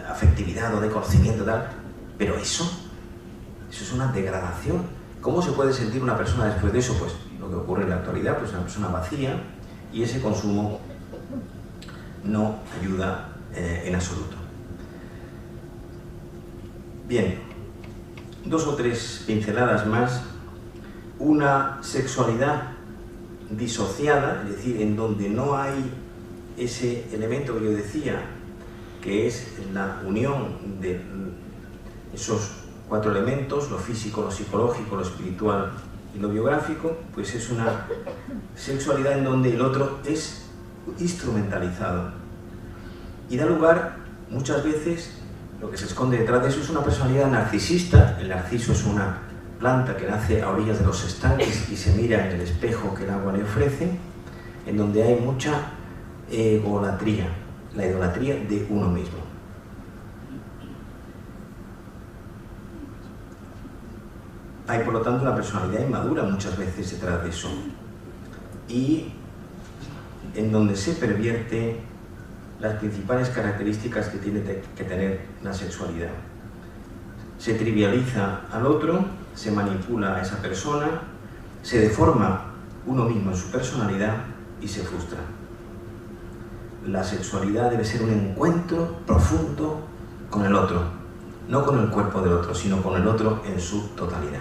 afectividad o de conocimiento tal, pero eso es una degradación. ¿Cómo se puede sentir una persona después de eso? Pues lo que ocurre en la actualidad, pues una persona vacía, y ese consumo no ayuda en absoluto. Bien, 2 o 3 pinceladas más. Una sexualidad disociada, es decir, en donde no hay ese elemento que yo decía, que es la unión de esos 4 elementos, lo físico, lo psicológico, lo espiritual y lo biográfico, pues es una sexualidad en donde el otro es instrumentalizado y da lugar muchas veces, lo que se esconde detrás de eso es una personalidad narcisista. El narciso es una planta que nace a orillas de los estanques y se mira en el espejo que el agua le ofrece, en donde hay mucha egolatría, la idolatría de uno mismo. Hay, por lo tanto, una personalidad inmadura muchas veces detrás de eso, y en donde se pervierte las principales características que tiene que tener la sexualidad. Se trivializa al otro, se manipula a esa persona, se deforma uno mismo en su personalidad y se frustra. La sexualidad debe ser un encuentro profundo con el otro, no con el cuerpo del otro, sino con el otro en su totalidad.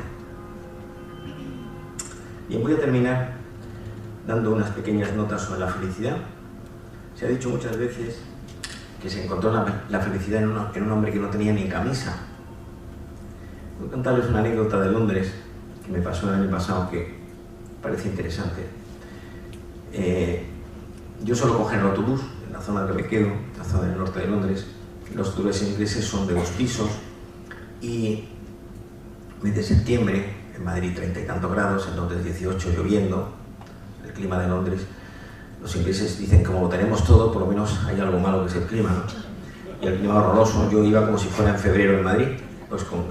Bien, voy a terminar dando unas pequeñas notas sobre la felicidad. Se ha dicho muchas veces que se encontró la felicidad en un hombre que no tenía ni camisa. Voy a contarles una anécdota de Londres que me pasó el año pasado que parece interesante. Yo suelo coger el autobús en la zona que me quedo, la zona del norte de Londres. Los autobuses ingleses son de 2 pisos y mes de septiembre, en Madrid 30 y tantos grados, en Londres 18, lloviendo, el clima de Londres. Los ingleses dicen que como lo tenemos todo, por lo menos hay algo malo que es el clima, ¿no? Y el clima horroroso. Yo iba como si fuera en febrero en Madrid, pues con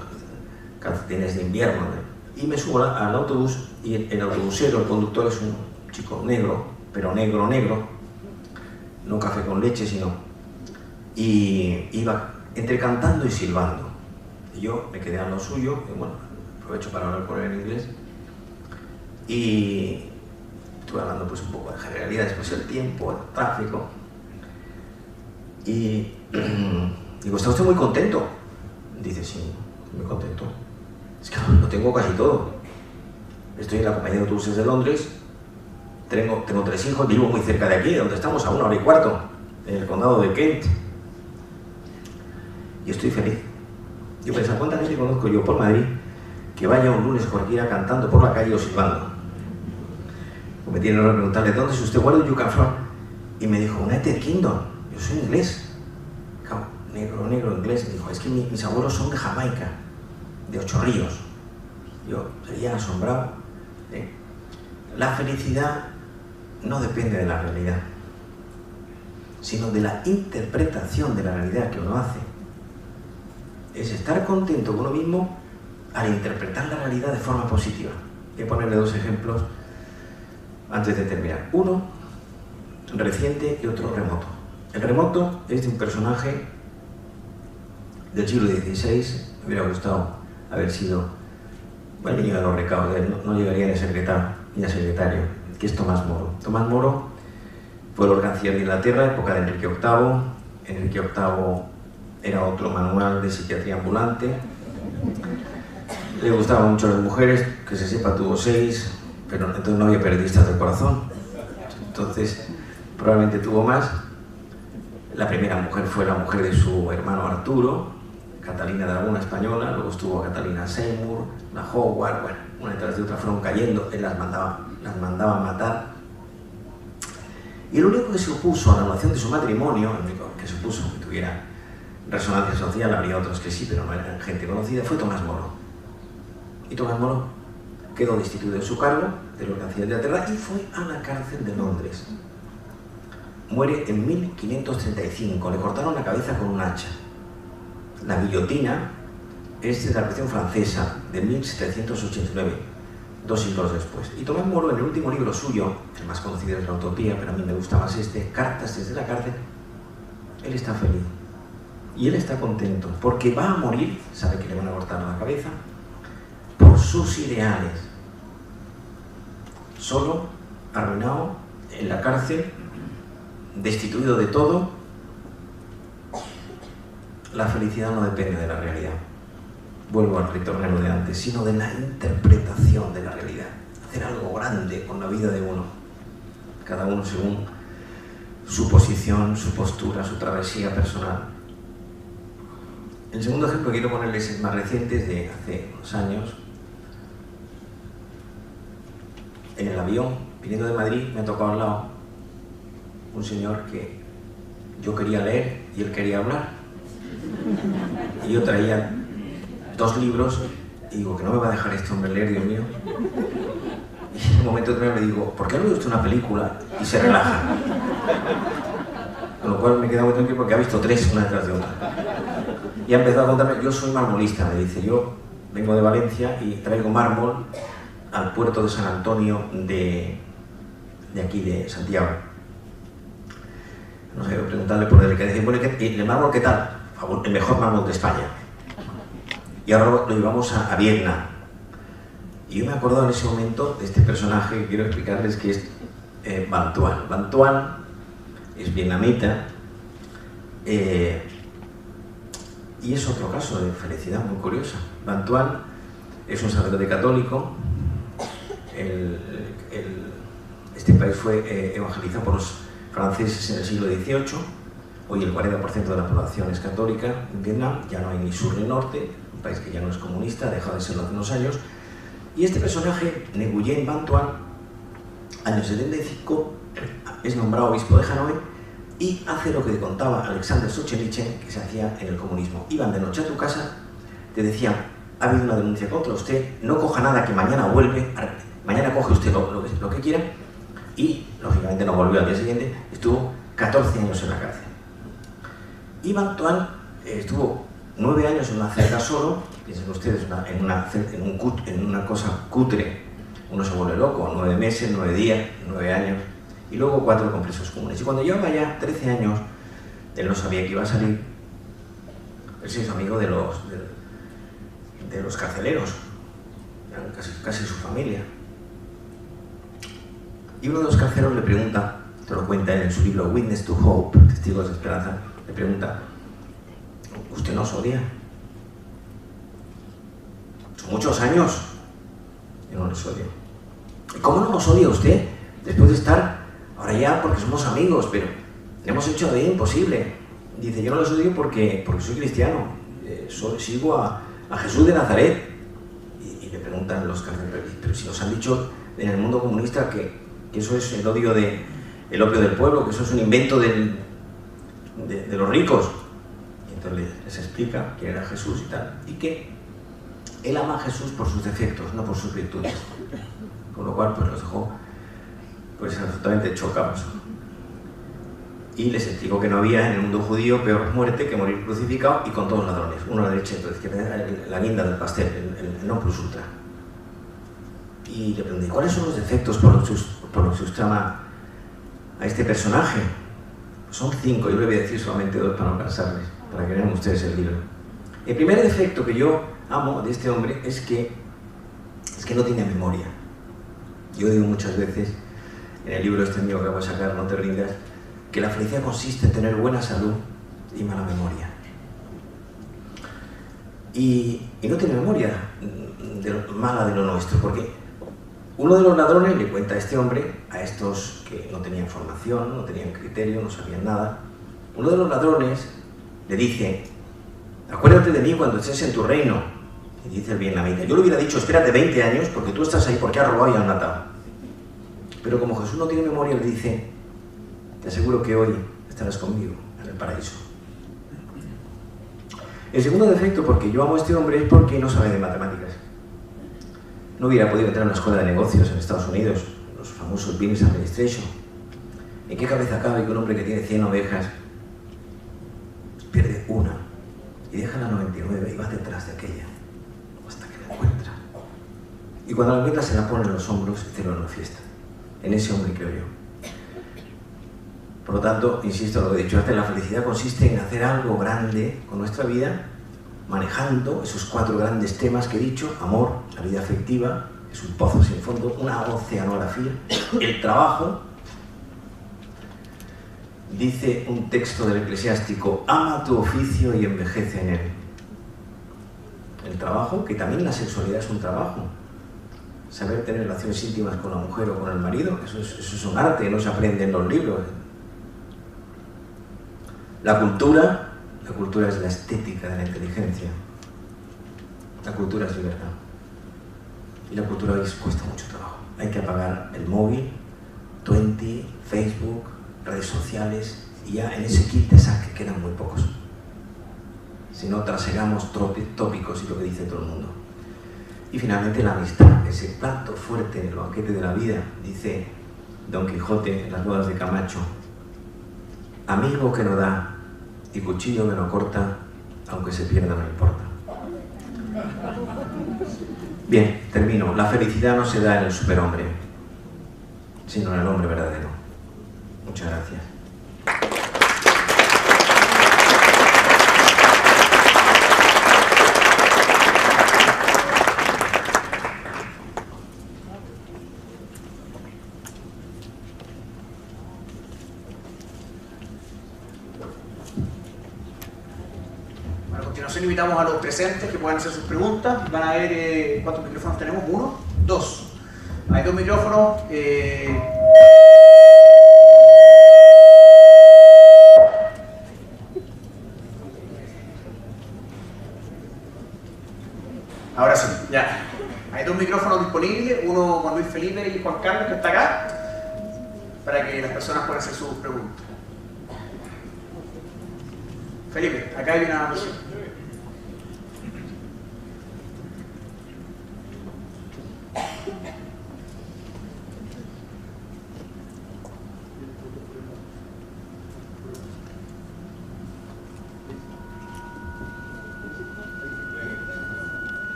calcetines de invierno, ¿no? Y me subo al autobús y el autobusero, el conductor, es un chico negro, pero negro, no café con leche, sino... Y iba entre cantando y silbando. Y yo me quedé a lo suyo, y bueno, aprovecho para hablar con él en inglés. Y estuve hablando pues un poco de generalidades, pues el tiempo, el tráfico. Y digo, ¿está usted muy contento? Dice, sí, muy contento. Es que lo tengo casi todo. Estoy en la compañía de autobuses de Londres, tengo 3 hijos, vivo muy cerca de aquí, donde estamos, a 1 hora y cuarto, en el condado de Kent. Y estoy feliz. Yo pensaba, ¿cuánta gente conozco yo por Madrid que vaya un lunes cualquiera cantando por la calle o silbando? O me tienen que preguntarle, ¿dónde es usted? ¿Where do you come from? Y me dijo, United Kingdom. Yo soy inglés. Negro, inglés. Me dijo, es que mis abuelos son de Jamaica, de 8 Ríos. Yo sería asombrado. La felicidad no depende de la realidad, sino de la interpretación de la realidad que uno hace. Es estar contento con uno mismo al interpretar la realidad de forma positiva. Voy a ponerle 2 ejemplos antes de terminar. Uno reciente y otro remoto. El remoto es de un personaje del siglo XVI. Me hubiera gustado haber sido el niño de los recados, no llegaría ni a secretario, que es Tomás Moro. Tomás Moro fue el canciller de Inglaterra, época de Enrique VIII. Enrique VIII era otro manual de psiquiatría ambulante. Le gustaban mucho las mujeres, que se sepa tuvo 6, pero entonces no había periodistas del corazón. Entonces probablemente tuvo más. La primera mujer fue la mujer de su hermano Arturo, Catalina de Aragón, española, luego estuvo Catalina Seymour, la Howard, bueno, una detrás de otra fueron cayendo, él las mandaba a matar. Y el único que se opuso a la anulación de su matrimonio, el único que se opuso que tuviera resonancia social, habría otros que sí, pero no eran gente conocida, fue Tomás Moro. Y Tomás Moro quedó destituido de su cargo, de los cancilleres de Inglaterra, y fue a la cárcel de Londres. Muere en 1535, le cortaron la cabeza con un hacha. La guillotina es de la Revolución Francesa, de 1789, 2 siglos después. Y Tomás Moro, en el último libro suyo, el más conocido es La Utopía, pero a mí me gusta más este, Cartas desde la cárcel, él está feliz. Y él está contento, porque va a morir, sabe que le van a cortar la cabeza, por sus ideales. Solo, arruinado, en la cárcel, destituido de todo. La felicidad no depende de la realidad. Vuelvo al ritornelo de antes, sino de la interpretación de la realidad. Hacer algo grande con la vida de uno. Cada uno según su posición, su postura, su travesía personal. El segundo ejemplo que quiero ponerles es más reciente, es de hace unos años. En el avión, viniendo de Madrid, me ha tocado al lado un señor que yo quería leer y él quería hablar. Y yo traía 2 libros y digo, que no me va a dejar este hombre leer, Dios mío. Y en un momento determinado le digo, ¿por qué no ve usted una película? Y se relaja. Con lo cual me he quedado muy tranquilo porque ha visto 3 una detrás de otra. Y ha empezado a contarme, yo soy marmolista, me dice, yo vengo de Valencia y traigo mármol al puerto de San Antonio de aquí, de Santiago. No sé, preguntarle por delicadeza. Bueno, ¿el mármol qué tal? El mejor mármol de España. Y ahora lo llevamos a Vietnam. Y yo me he acordado en ese momento de este personaje que quiero explicarles, que es Van Tuan. Van Tuan es vietnamita y es otro caso de felicidad muy curiosa. Van Tuan es un sacerdote católico. Este país fue evangelizado por los franceses en el siglo XVIII. Hoy el 40% de la población es católica en Vietnam, ya no hay ni sur ni norte, un país que ya no es comunista, ha dejado de serlo hace unos años. Y este personaje, Nguyen Van Tuan, año 75, es nombrado obispo de Hanoi y hace lo que contaba Alexander Solzhenitsyn que se hacía en el comunismo. Iban de noche a tu casa, te decían, ha habido una denuncia contra usted, no coja nada que mañana vuelve, mañana coge usted lo que quiera, y lógicamente no volvió al día siguiente, estuvo 14 años en la cárcel. Y Van Tuan estuvo 9 años en una celda solo, piensen ustedes, en una cosa cutre, uno se vuelve loco, 9 meses, 9 días, 9 años, y luego 4 con presos comunes. Y cuando llevaba ya 13 años, él no sabía que iba a salir, él se hizo amigo de los carceleros, eran casi su familia. Y uno de los carceleros le pregunta, te lo cuenta él en su libro Witness to Hope, Testigos de Esperanza, le pregunta, ¿usted nos odia? son muchos años, yo no les odio. ¿Y cómo no nos odia usted? Después de estar, ahora ya porque somos amigos, pero le hemos hecho de imposible. Dice, yo no les odio porque soy cristiano, sigo a Jesús de Nazaret. Y le preguntan los carceleros, pero si nos han dicho en el mundo comunista que eso es el opio del pueblo, que eso es un invento de los ricos. Y entonces les explica quién era Jesús y tal, y que él ama a Jesús por sus defectos, no por sus virtudes. Con lo cual pues los dejó pues absolutamente chocados. Y les explicó que no había en el mundo judío peor muerte que morir crucificado y con todos los ladrones, uno a la derecha y otro a la izquierda, la guinda del pastel, el non plus ultra. Y le pregunté, ¿cuáles son los defectos por los que usted ama a este personaje? Son 5, yo le voy a decir solamente 2 para no cansarles, para que vean ustedes el libro. El primer defecto que yo amo de este hombre es que no tiene memoria. Yo digo muchas veces, en el libro este mío que acabo de sacar, No te rindas, que la felicidad consiste en tener buena salud y mala memoria. Y no tiene memoria mala de lo nuestro, porque uno de los ladrones le cuenta a este hombre, a estos que no tenían formación, no tenían criterio, no sabían nada, uno de los ladrones le dice, acuérdate de mí cuando estés en tu reino. Y dice el vietnamita, yo le hubiera dicho, espérate 20 años porque tú estás ahí porque has robado y has matado. Pero como Jesús no tiene memoria, le dice, te aseguro que hoy estarás conmigo en el paraíso. El segundo defecto, porque yo amo a este hombre, es porque no sabe de matemáticas. No hubiera podido entrar a una escuela de negocios en Estados Unidos, los famosos Business Administration. ¿En qué cabeza cabe que un hombre que tiene 100 ovejas pierde una y deja la 99 y va detrás de aquella hasta que la encuentra? Y cuando la encuentra se la pone en los hombros y celebra una fiesta. En ese hombre creo yo. Por lo tanto, insisto en lo que he dicho antes, la felicidad consiste en hacer algo grande con nuestra vida, manejando esos 4 grandes temas que he dicho: amor, la vida afectiva, es un pozo sin fondo, una oceanografía, el trabajo. Dice un texto del Eclesiástico, ama tu oficio y envejece en él. El trabajo, que también la sexualidad es un trabajo. Saber tener relaciones íntimas con la mujer o con el marido, eso es un arte, no se aprende en los libros. La cultura es la estética de la inteligencia. La cultura es libertad. Y la cultura hoy cuesta mucho trabajo. Hay que apagar el móvil, 20, Facebook, redes sociales, y ya en ese kit de saque quedan muy pocos. Si no, trasegamos tópicos y lo que dice todo el mundo. Y finalmente la amistad, ese plato fuerte en el banquete de la vida, dice Don Quijote en las bodas de Camacho: amigo que no da y cuchillo que no corta, aunque se pierda no importa. Bien, termino. La felicidad no se da en el superhombre, sino en el hombre verdadero. Muchas gracias. A continuación invitamos a los presentes que puedan hacer sus preguntas. Van a ver cuántos micrófonos tenemos. 1, 2. Hay 2 micrófonos. Ahora sí, ya. Hay 2 micrófonos disponibles, uno con Luis Felipe y Juan Carlos, que está acá, para que las personas puedan hacer sus preguntas. Felipe, acá hay una persona.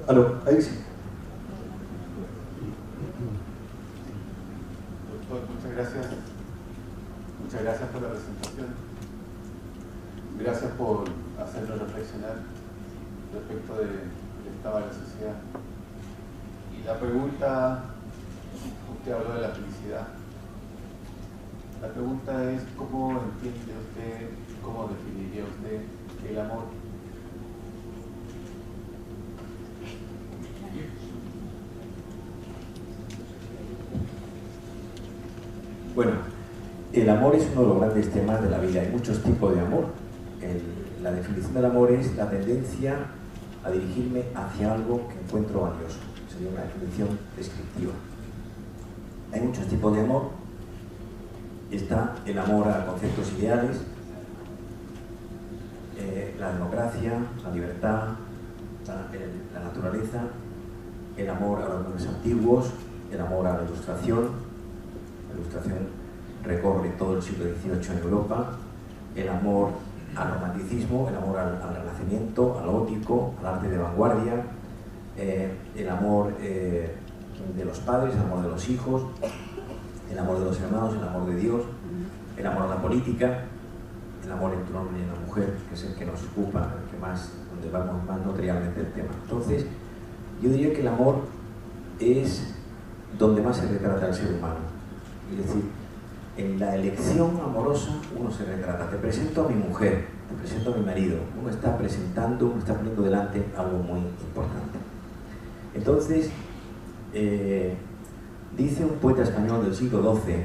Aló, ahí sí. Doctor, muchas gracias por la presentación. Gracias por hacernos reflexionar respecto del estado de la sociedad. Y la pregunta Usted habló de la felicidad. La pregunta es, ¿cómo entiende usted, cómo definiría usted el amor? Bueno, el amor es uno de los grandes temas de la vida. Hay muchos tipos de amor. La definición del amor es la tendencia a dirigirme hacia algo que encuentro valioso. Sería una definición descriptiva. Hay muchos tipos de amor. Está el amor a conceptos ideales, la democracia, la libertad, la naturaleza, el amor a los nombres antiguos, el amor a la ilustración. La ilustración recorre todo el siglo XVIII en Europa. El amor al romanticismo, el amor al renacimiento, al gótico, al arte de vanguardia, el amor de los padres, el amor de los hijos, el amor de los hermanos, el amor de Dios, el amor a la política, el amor entre un hombre y una mujer, que es el que nos ocupa, el que más, donde vamos más notoriamente el tema. Entonces, yo diría que el amor es donde más se retrata el ser humano. Es decir, en la elección amorosa uno se retrata. Te presento a mi mujer, te presento a mi marido. Uno está presentando, uno está poniendo delante algo muy importante. Entonces, dice un poeta español del siglo XII,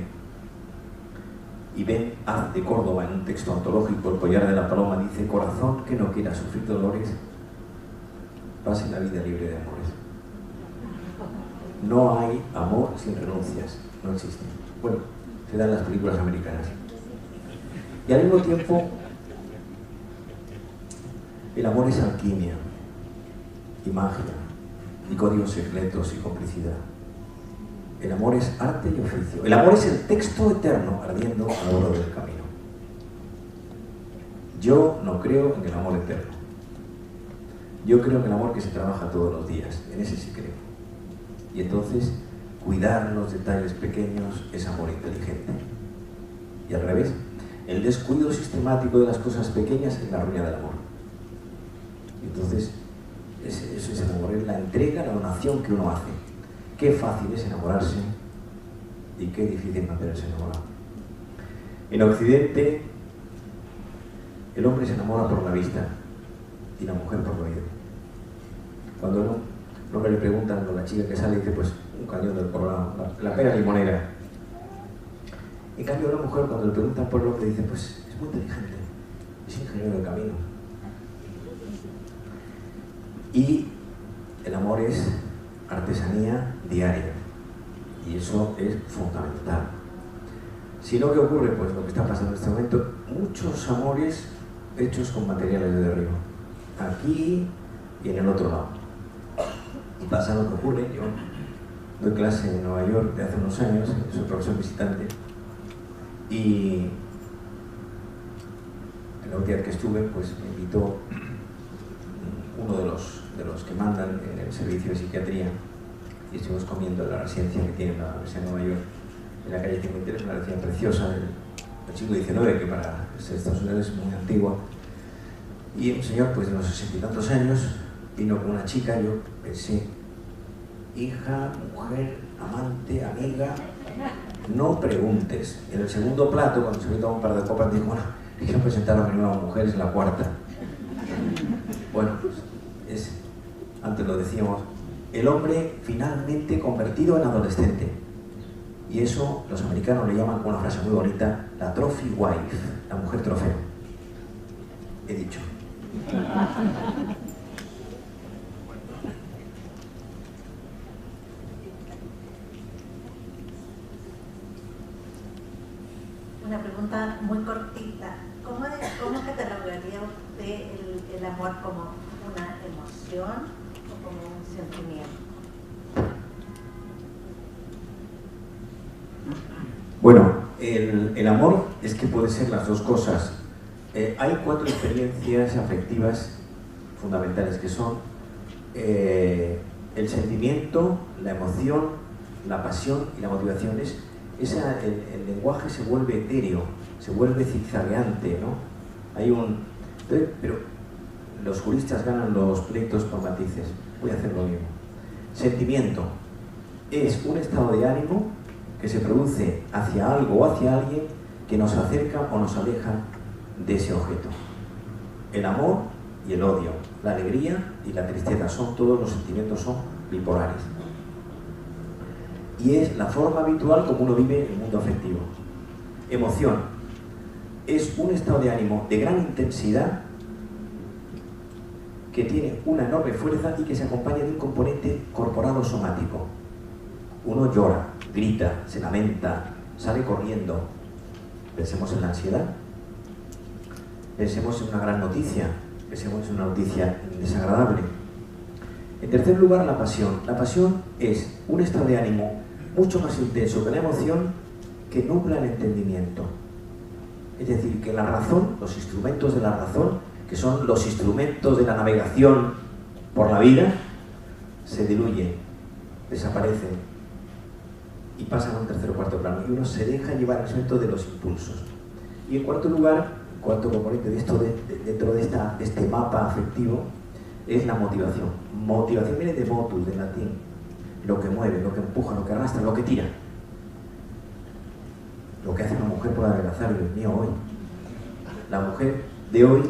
Ibn Az de Córdoba, en un texto antológico, El collar de la paloma, dice: corazón que no quiera sufrir dolores, pase la vida libre de amores. No hay amor sin renuncias, no existe. Bueno, se dan las películas americanas. Y al mismo tiempo, el amor es alquimia, y magia, y códigos secretos, y complicidad. El amor es arte y oficio. El amor es el texto eterno ardiendo a lo largo del camino. Yo no creo en el amor eterno. Yo creo en el amor que se trabaja todos los días. En ese sí creo. Y entonces, cuidar los detalles pequeños es amor inteligente. Y al revés, el descuido sistemático de las cosas pequeñas es la ruina del amor. Y entonces, eso es el amor, es la entrega, la donación que uno hace. Qué fácil es enamorarse y qué difícil mantenerse enamorado. En Occidente, el hombre se enamora por la vista y la mujer por el oído. Cuando un hombre le preguntan a la chica que sale, dice: pues un cañón del Colorado, la pera limonera. En cambio, a una mujer, cuando le preguntan por el hombre, dice: pues es muy inteligente, es ingeniero del camino. Y el amor es artesanía diaria, y eso es fundamental. Si lo que ocurre, pues lo que está pasando en este momento, muchos amores hechos con materiales de derribo, aquí y en el otro lado. Y pasa lo que ocurre. Yo doy clase en Nueva York de hace unos años, soy profesor visitante, y la última vez que estuve, pues me invitó uno de los que mandan en el servicio de psiquiatría, y estuvimos comiendo en la residencia que tiene la Universidad de Nueva York, en la calle 53, una residencia preciosa del siglo XIX, que para Estados Unidos es muy antigua. Y un señor, pues de unos 60 y tantos años, vino con una chica. Yo pensé: hija, mujer, amante, amiga, no preguntes. En el segundo plato, cuando se me tomó un par de copas, dijo: bueno, quiero presentar a mi nueva mujer, es la cuarta. Bueno, pues antes lo decíamos, el hombre finalmente convertido en adolescente. Y eso los americanos le llaman, con una frase muy bonita, la trophy wife, la mujer trofeo. He dicho. Una pregunta muy cortita. ¿Cómo catalogaría usted el amor como una emoción o como un sentimiento? Bueno, el amor es que puede ser las dos cosas. Hay 4 experiencias afectivas fundamentales, que son el sentimiento, la emoción, la pasión y la motivación. El lenguaje se vuelve etéreo, se vuelve zigzagueante, ¿no? Pero los juristas ganan los pleitos por matices. Voy a hacer lo mismo. Sentimiento. es un estado de ánimo que se produce hacia algo o hacia alguien que nos acerca o nos aleja de ese objeto. El amor y el odio, la alegría y la tristeza, todos los sentimientos son bipolares. Y es la forma habitual como uno vive el mundo afectivo. Emoción es un estado de ánimo de gran intensidad que tiene una enorme fuerza y que se acompaña de un componente corporal o somático. Uno llora, grita, se lamenta, sale corriendo. Pensemos en la ansiedad, pensemos en una gran noticia, pensemos en una noticia desagradable. En tercer lugar, la pasión. La pasión es un estado de ánimo mucho más intenso que la emoción, que nubla el entendimiento. Es decir, que la razón, los instrumentos de la razón, que son los instrumentos de la navegación por la vida, se diluyen, desaparecen y pasan a un tercer o cuarto plano, y uno se deja llevar al centro de los impulsos. Y en cuarto lugar, cuarto componente de esto, dentro de este mapa afectivo, es la motivación. Motivación viene de motus, del latín, lo que mueve, lo que empuja, lo que arrastra, lo que tira. Lo que hace una mujer por adelgazar, Dios mío, hoy. La mujer de hoy,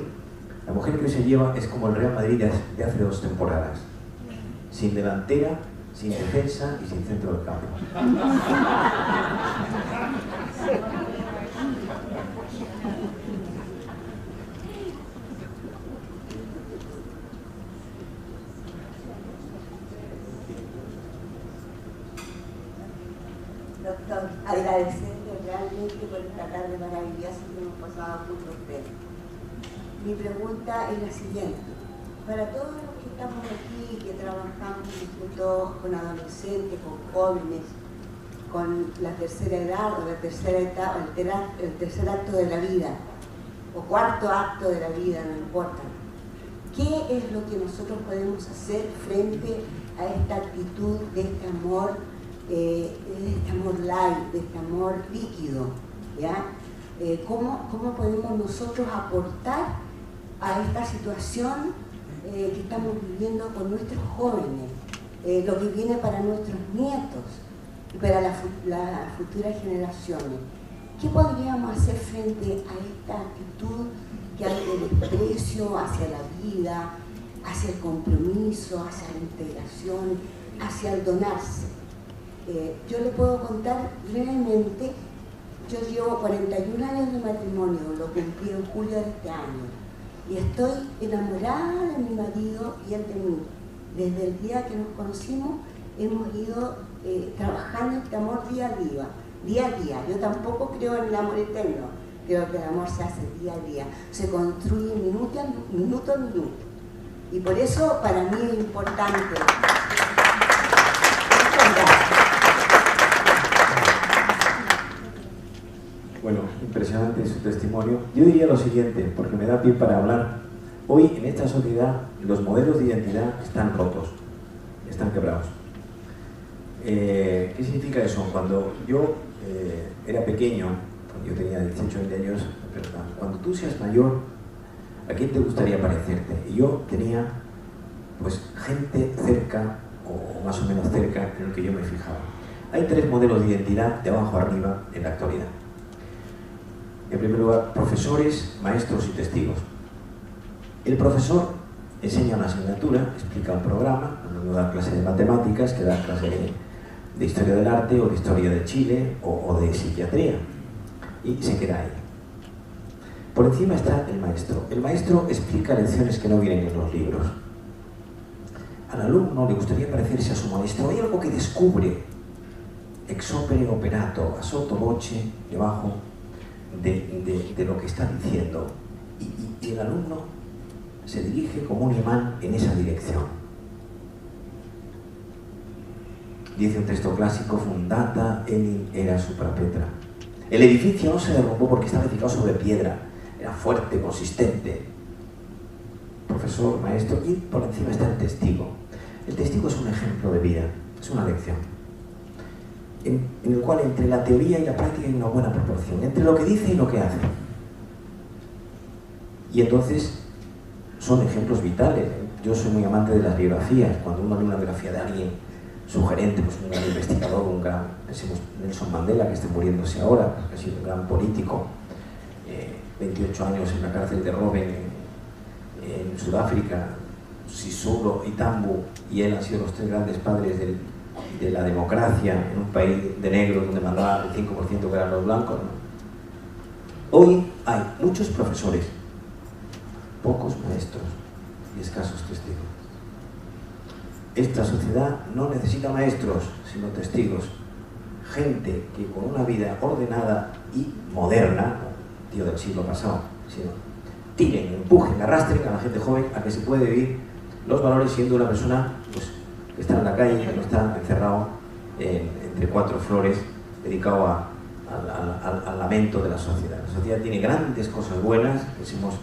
la mujer que hoy se lleva es como el Real Madrid de hace 2 temporadas. Sin delantera, sin defensa y sin centro del campo. Doctor, agradecerle realmente por esta tarde maravillosa que hemos pasado junto a usted. Mi pregunta es la siguiente. Para todos los que estamos aquí, que trabajamos junto con adolescentes, con jóvenes, con la tercera edad o la tercera etapa, el tercer acto de la vida, o cuarto acto de la vida, no importa. ¿Qué es lo que nosotros podemos hacer frente a esta actitud de este amor light, de este amor líquido? ¿Ya? ¿Cómo podemos nosotros aportar a esta situación que estamos viviendo con nuestros jóvenes, lo que viene para nuestros nietos y para las futuras generaciones? ¿Qué podríamos hacer frente a esta actitud que hay de desprecio hacia la vida, hacia el compromiso, hacia la integración, hacia el donarse? Yo le puedo contar brevemente. Yo llevo 41 años de matrimonio, lo cumplí en julio de este año, y estoy enamorada de mi marido y él de mí. Desde el día que nos conocimos hemos ido trabajando este amor día a día. Yo tampoco creo en el amor eterno, creo que el amor se hace día a día, se construye minuto a minuto. Y por eso para mí es importante. Bueno, impresionante su testimonio. Yo diría lo siguiente, porque me da pie para hablar. Hoy en esta sociedad los modelos de identidad están rotos, están quebrados. ¿Qué significa eso? Cuando yo era pequeño, cuando yo tenía 18 años, cuando tú seas mayor, ¿a quién te gustaría parecerte? Y yo tenía pues gente cerca, o más o menos cerca, en el que yo me fijaba. Hay 3 modelos de identidad de abajo arriba en la actualidad. En primer lugar, profesores, maestros y testigos. El profesor enseña una asignatura, explica un programa, no da clase de matemáticas, que da clase de historia del arte o de historia de Chile o de psiquiatría, y se queda ahí. Por encima está el maestro. El maestro explica lecciones que no vienen en los libros. Al alumno le gustaría parecerse a su maestro. Hay algo que descubre ex opere operato, a sotto voce, debajo de lo que está diciendo, y el alumno se dirige como un imán en esa dirección. Dice un texto clásico: fundata enim era supra Petra. El edificio no se derrumbó porque estaba edificado sobre piedra, era fuerte, consistente. Profesor, maestro, y por encima está el testigo. El testigo es un ejemplo de vida, es una lección, en el cual entre la teoría y la práctica hay una buena proporción, entre lo que dice y lo que hace. Y entonces son ejemplos vitales. Yo soy muy amante de las biografías. Cuando uno lee una biografía de alguien su gerente, pues un gran investigador, un gran, pensemos, Nelson Mandela, que está muriéndose ahora, que ha sido un gran político, 28 años en la cárcel de Robben en Sudáfrica, Sisulu y Tambo y él han sido los tres grandes padres de la democracia en un país de negros donde mandaba el 5% que eran los blancos, ¿no? Hoy hay muchos profesores, pocos maestros y escasos testigos. Esta sociedad no necesita maestros, sino testigos. Gente que con una vida ordenada y moderna, tío del siglo pasado, sino tiren, empujen, arrastren a la gente joven a que se puede vivir los valores siendo una persona pues, que está en la calle, que no está encerrado entre cuatro flores, dedicado al lamento de la sociedad. La sociedad tiene grandes cosas buenas, decimos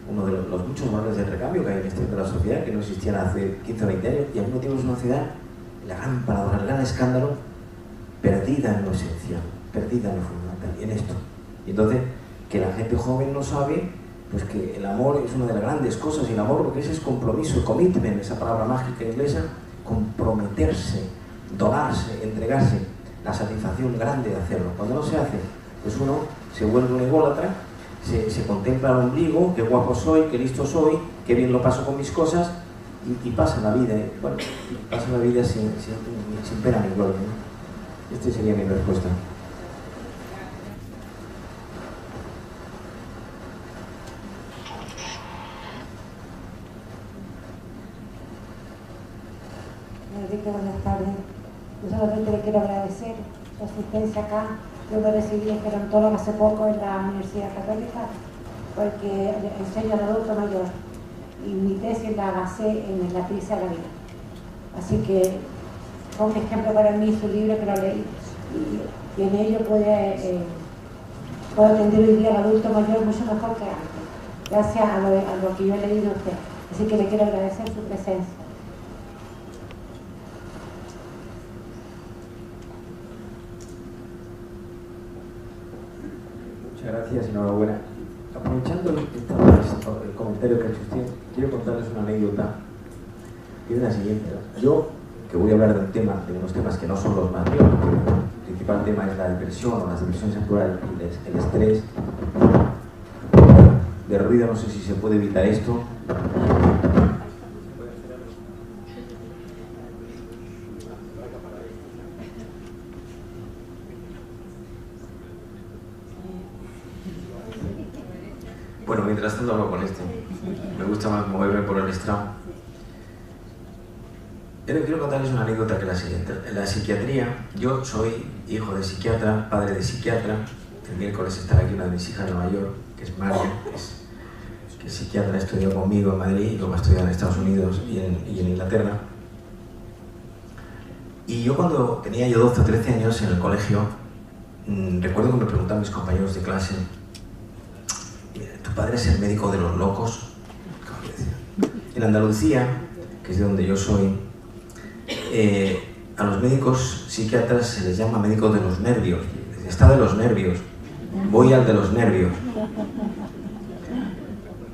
uno de los muchos valores de recambio que hay en este de la sociedad, que no existían hace 15 o 20 años, y al mismo tiempo es una sociedad, la gran paradoja, el gran escándalo, perdida en lo esencial, perdida en lo fundamental, en esto. Y entonces, que la gente joven no sabe, pues que el amor es una de las grandes cosas, y el amor lo que es compromiso, commitment, esa palabra mágica inglesa, comprometerse, donarse, entregarse, la satisfacción grande de hacerlo. Cuando no se hace, pues uno se vuelve un ególatra, se contempla el ombligo, qué guapo soy, qué listo soy, qué bien lo paso con mis cosas, y pasa la vida, bueno, pasa la vida sin pena ni gloria, ¿no? Esta sería mi respuesta. Enrique, buenas tardes. Yo solamente le quiero agradecer su asistencia acá. Yo me recibí en gerontóloga hace poco en la Universidad Católica porque enseño al adulto mayor y mi tesis la basé en la crisis de la vida. Así que fue un ejemplo para mí su libro que lo leí y en ello puedo atender hoy día al adulto mayor mucho mejor que antes, gracias a lo que yo he leído de usted. Así que le quiero agradecer su presencia. Muchas gracias, enhorabuena. Aprovechando el comentario que ha hecho usted, quiero contarles una anécdota que es la siguiente. Yo, que voy a hablar de unos temas que no son los más míos, porque el principal tema es la depresión o las depresiones en plural, el estrés. De ruido, no sé si se puede evitar esto. Bueno, mientras tanto hablo con este. Me gusta más moverme por el estrado. Quiero contarles una anécdota que es la siguiente. En la psiquiatría, yo soy hijo de psiquiatra, padre de psiquiatra. El miércoles estará aquí una de mis hijas de mayor, que es María, que es psiquiatra, estudió conmigo en Madrid y luego ha estudiado en Estados Unidos y en Inglaterra. Y yo cuando tenía 12 o 13 años en el colegio, recuerdo que me preguntaban mis compañeros de clase: ¿tu padre es el médico de los locos? En Andalucía, que es de donde yo soy, a los médicos psiquiatras se les llama médicos de los nervios. Está de los nervios, voy al de los nervios.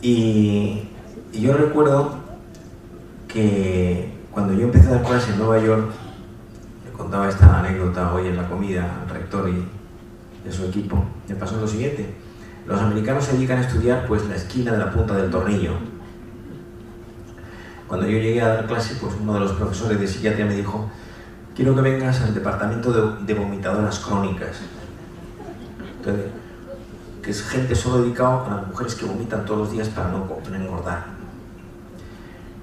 Y yo recuerdo que cuando yo empecé a dar clases en Nueva York, le contaba esta anécdota hoy en la comida al rector y a su equipo, me pasó lo siguiente. Los americanos se dedican a estudiar pues la esquina de la punta del tornillo. Cuando yo llegué a dar clase, pues uno de los profesores de psiquiatría me dijo: quiero que vengas al departamento de vomitadoras crónicas. Entonces, que es gente solo dedicado a las mujeres que vomitan todos los días para no engordar.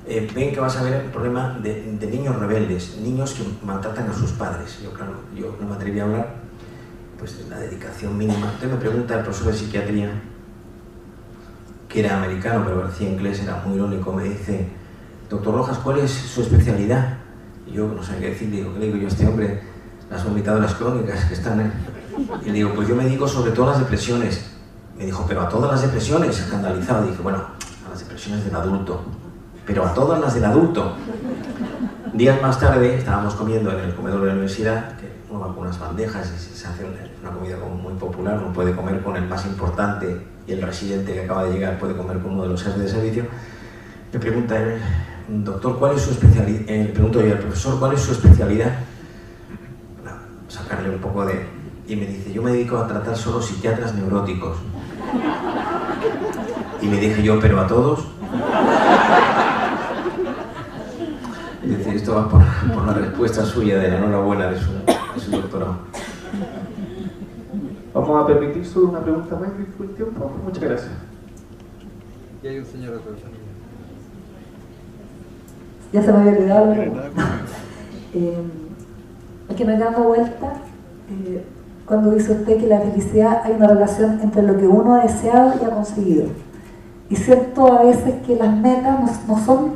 Ven que vas a ver el problema de niños rebeldes, niños que maltratan a sus padres. Yo, claro, yo no me atreví a hablar, pues la dedicación mínima. Entonces me pregunta el profesor de psiquiatría, que era americano pero parecía inglés, era muy irónico, me dice: doctor Rojas, ¿cuál es su especialidad? Y yo no sabía qué decir, digo, ¿qué le digo yo a este hombre? Las vomitadoras crónicas que están en... Y le digo, pues yo me dedico sobre todo a las depresiones. Me dijo, pero a todas las depresiones, escandalizado. Dije, bueno, a las depresiones del adulto, pero a todas las del adulto. Días más tarde estábamos comiendo en el comedor de la universidad, que uno va con unas bandejas y se hace una comida como muy popular, uno puede comer con el más importante y el residente que acaba de llegar puede comer con uno de los jefes de servicio. Me pregunta él, doctor, ¿cuál es su especialidad? Le pregunto yo al profesor, ¿cuál es su especialidad? Para sacarle un poco de... Y me dice, yo me dedico a tratar solo psiquiatras neuróticos. Y le dije yo, ¿pero a todos? Es decir, esto va por la respuesta suya de la enhorabuena de su doctorado. Vamos a permitir solo una pregunta más por el tiempo. Muchas gracias. Y hay un señor acá. Ya se me había olvidado. Es que me dando vuelta cuando dice usted que la felicidad hay una relación entre lo que uno ha deseado y ha conseguido. Y cierto a veces que las metas no son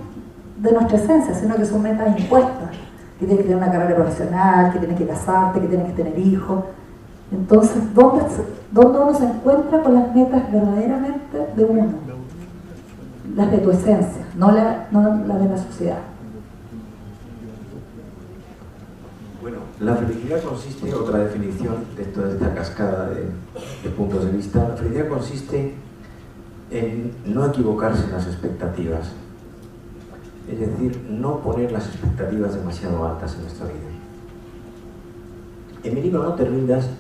de nuestra esencia, sino que son metas impuestas. Que tienes que tener una carrera profesional, que tienes que casarte, que tienes que tener hijos. Entonces, ¿dónde uno se encuentra con las metas verdaderamente de uno? Las de tu esencia, no las de la sociedad. Bueno, la felicidad consiste, otra definición de toda esta cascada de puntos de vista, la felicidad consiste en no equivocarse en las expectativas. Es decir, no poner las expectativas demasiado altas en nuestra vida. En mi libro No te rindas,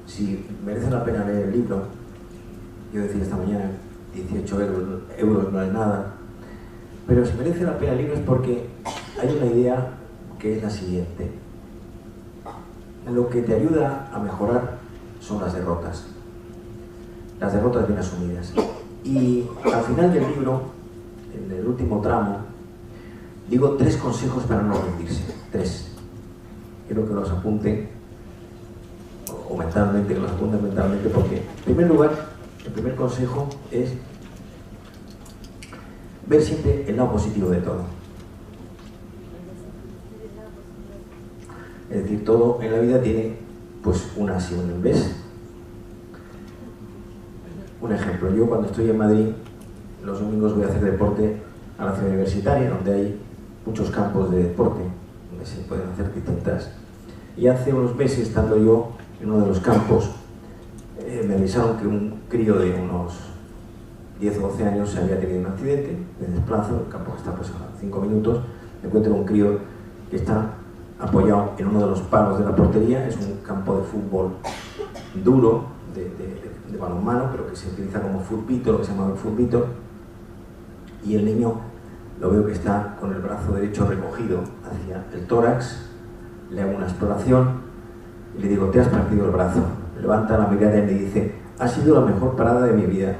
si merece la pena leer el libro, yo decía esta mañana, 18 euros no es nada, pero si merece la pena el libro es porque hay una idea que es la siguiente. Lo que te ayuda a mejorar son las derrotas bien asumidas. Y al final del libro, en el último tramo, digo 3 consejos para no rendirse. 3. Quiero que los apunten, o mentalmente, que los apunten mentalmente, porque en primer lugar, el primer consejo es ver siempre el lado positivo de todo. Es decir, todo en la vida tiene pues un así, un en vez. Un ejemplo, yo cuando estoy en Madrid, los domingos voy a hacer deporte a la ciudad universitaria, donde hay muchos campos de deporte, donde se pueden hacer distintas. Y hace unos meses, estando yo en uno de los campos, me avisaron que un crío de unos 10 o 12 años se había tenido un accidente, me desplazo, el campo está pues a 5 minutos, me encuentro un crío que está apoyado en uno de los palos de la portería, es un campo de fútbol duro, de balonmano, pero que se utiliza como fútbito, lo que se llama el fútbito, y el niño lo veo que está con el brazo derecho recogido hacia el tórax, le hago una exploración y le digo, te has partido el brazo. Levanta la mirada y me dice, ha sido la mejor parada de mi vida.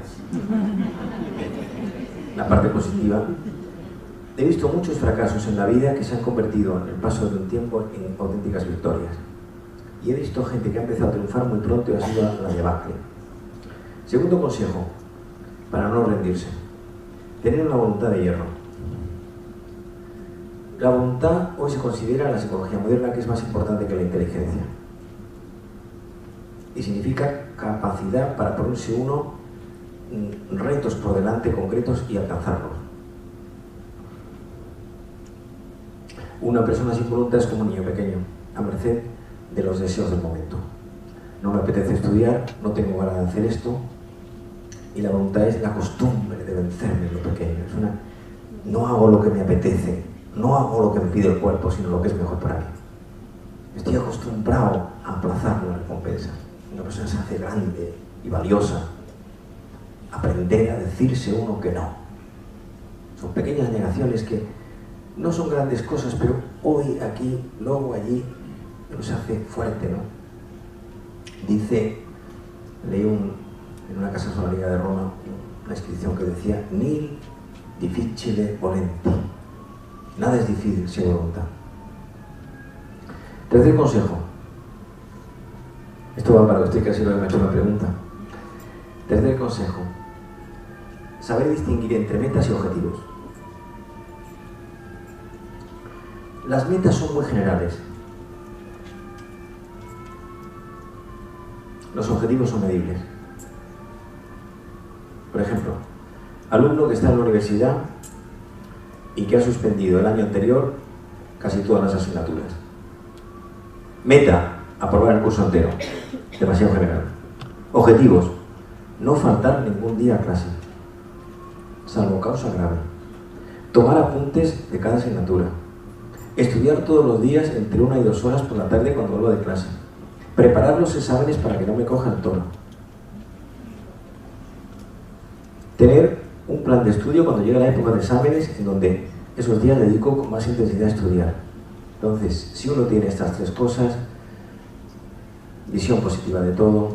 La parte positiva. He visto muchos fracasos en la vida que se han convertido en el paso de un tiempo en auténticas victorias. Y he visto gente que ha empezado a triunfar muy pronto y ha sido la debacle. Segundo consejo, para no rendirse, tener una voluntad de hierro. La voluntad hoy se considera en la psicología moderna que es más importante que la inteligencia. Y significa capacidad para ponerse uno retos por delante concretos y alcanzarlos. Una persona sin voluntad es como un niño pequeño, a merced de los deseos del momento. No me apetece estudiar, no tengo ganas de hacer esto, y la voluntad es la costumbre de vencerme en lo pequeño. No hago lo que me apetece, no hago lo que me pide el cuerpo, sino lo que es mejor para mí. Estoy acostumbrado a aplazar la recompensa. Una persona se hace grande y valiosa. Aprender a decirse uno que no. Son pequeñas negaciones que no son grandes cosas, pero hoy aquí, luego allí, nos hace fuerte, ¿no? Dice, leí en una casa solariega de Roma una inscripción que decía nil difficile volenti. Nada es difícil sin voluntad. Tercer consejo. Esto va para usted, que así me ha hecho una pregunta. Tercer consejo. Saber distinguir entre metas y objetivos. Las metas son muy generales. Los objetivos son medibles. Por ejemplo, alumno que está en la universidad y que ha suspendido el año anterior casi todas las asignaturas. Meta, aprobar el curso entero. Demasiado general. Objetivos, no faltar ningún día a clase. salvo causa grave. Tomar apuntes de cada asignatura. Estudiar todos los días entre 1 y 2 horas por la tarde cuando vuelvo de clase. Preparar los exámenes para que no me coja el tono. Tener un plan de estudio cuando llega la época de exámenes en donde esos días dedico con más intensidad a estudiar. Entonces, si uno tiene estas 3 cosas, visión positiva de todo,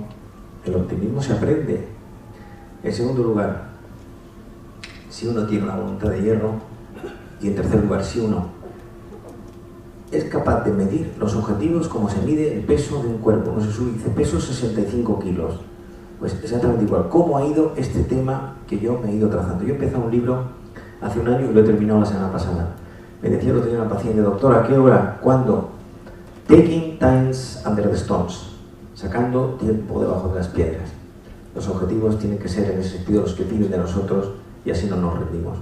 el optimismo se aprende. En segundo lugar, si uno tiene una voluntad de hierro, y en tercer lugar, si uno es capaz de medir los objetivos como se mide el peso de un cuerpo. No se sube y dice, peso 65 kilos. Pues exactamente igual. ¿Cómo ha ido este tema que yo me he ido trazando? Yo he empezado un libro hace un año y lo he terminado la semana pasada. Me decía el otro día una paciente, doctora, ¿a qué hora? ¿Cuándo? Taking times under the stones. Sacando tiempo debajo de las piedras. Los objetivos tienen que ser en ese sentido los que piden de nosotros y así no nos rendimos.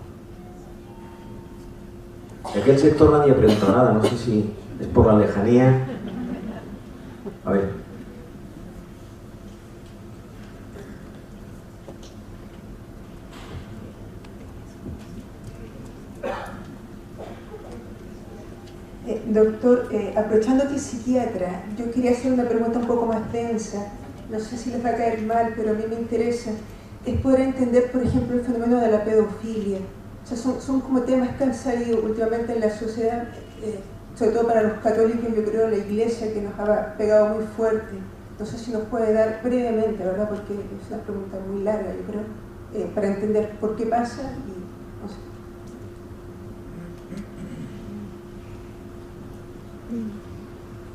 De aquel sector nadie ha preguntado nada, no sé si es por la lejanía. A ver. Doctor, aprovechando que es psiquiatra, yo quería hacer una pregunta un poco más densa. No sé si les va a caer mal, pero a mí me interesa. Es poder entender, por ejemplo, el fenómeno de la pedofilia. O sea, son como temas que han salido últimamente en la sociedad, sobre todo para los católicos, yo creo, la Iglesia, que nos ha pegado muy fuerte. No sé si nos puede dar brevemente, ¿verdad? Porque es una pregunta muy larga, yo creo, para entender por qué pasa y no sé.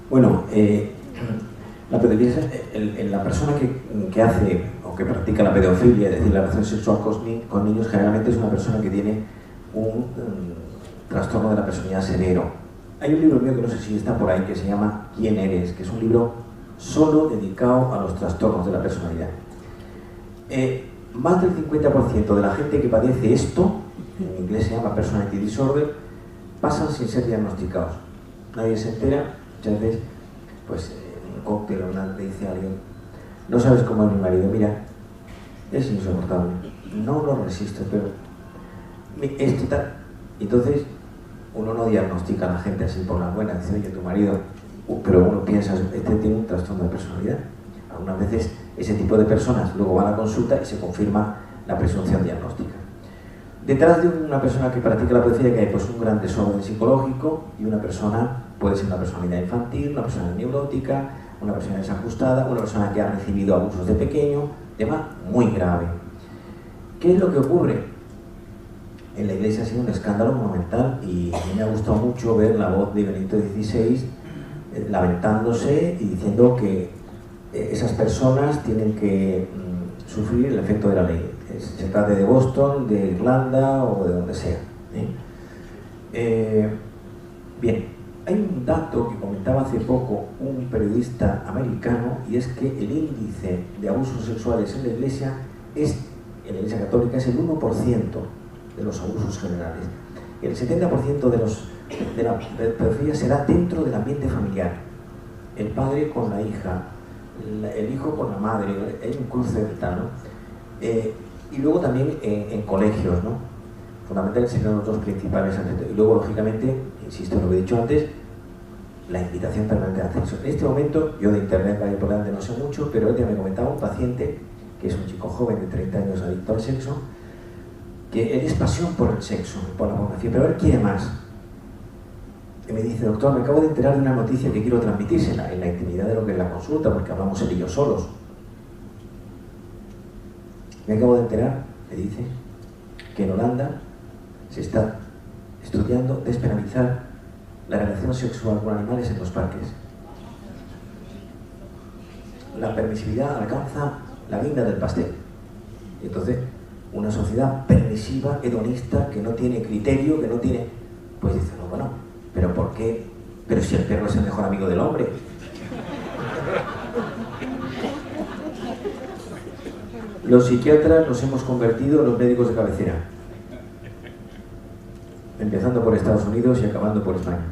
Bueno, la pedofilia es la persona que hace o que practica la pedofilia, es decir, la relación sexual con niños, generalmente es una persona que tiene un trastorno de la personalidad severo. Hay un libro mío que no sé si está por ahí, que se llama ¿Quién eres?, que es un libro solo dedicado a los trastornos de la personalidad. Más del 50% de la gente que padece esto, en inglés se llama personality disorder, pasan sin ser diagnosticados. Nadie se entera, muchas veces, pues en un cóctel o nada, te dice alguien, no sabes cómo es mi marido, mira, es insoportable, no lo resisto, pero esto tal. Entonces, uno no diagnostica a la gente así por las buenas, dice, oye, tu marido, pero uno piensa, este tiene un trastorno de personalidad. Algunas veces ese tipo de personas luego van a consulta y se confirma la presunción diagnóstica. Detrás de una persona que practica la pedofilia que hay pues un gran desorden psicológico y una persona, puede ser una personalidad infantil, una persona neurótica, una persona desajustada, una persona que ha recibido abusos de pequeño, tema muy grave. ¿Qué es lo que ocurre? En la Iglesia ha sido un escándalo monumental y a mí me ha gustado mucho ver la voz de Benedicto XVI lamentándose y diciendo que esas personas tienen que sufrir el efecto de la ley. Se trate de Boston, de Irlanda o de donde sea. Bien, hay un dato que comentaba hace poco un periodista americano y es que el índice de abusos sexuales en la Iglesia Católica es el 1% de los abusos generales. El 70% de la pedofilia será dentro del ambiente familiar. El padre con la hija, el hijo con la madre, hay un cruce tal, ¿no? Y luego también en colegios, ¿no? Fundamentalmente serían los dos principales. Y luego, lógicamente, insisto en lo que he dicho antes, la invitación permanente al sexo. En este momento, yo de internet por delante no sé mucho, pero el día me comentaba un paciente, que es un chico joven de 30 años adicto al sexo, que él es pasión por el sexo, por la pornografía, pero él quiere más. Y me dice, doctor, me acabo de enterar de una noticia que quiero transmitírsela en la intimidad de lo que es la consulta, porque hablamos él y yo solos. Me acabo de enterar, me dice, que en Holanda se está estudiando despenalizar la relación sexual con animales en los parques. La permisividad alcanza la guinda del pastel. Y entonces, una sociedad permisiva, hedonista, que no tiene criterio, que no tiene... Pues dice, no, bueno, ¿pero por qué? Pero si el perro es el mejor amigo del hombre. Los psiquiatras nos hemos convertido en los médicos de cabecera, empezando por Estados Unidos y acabando por España.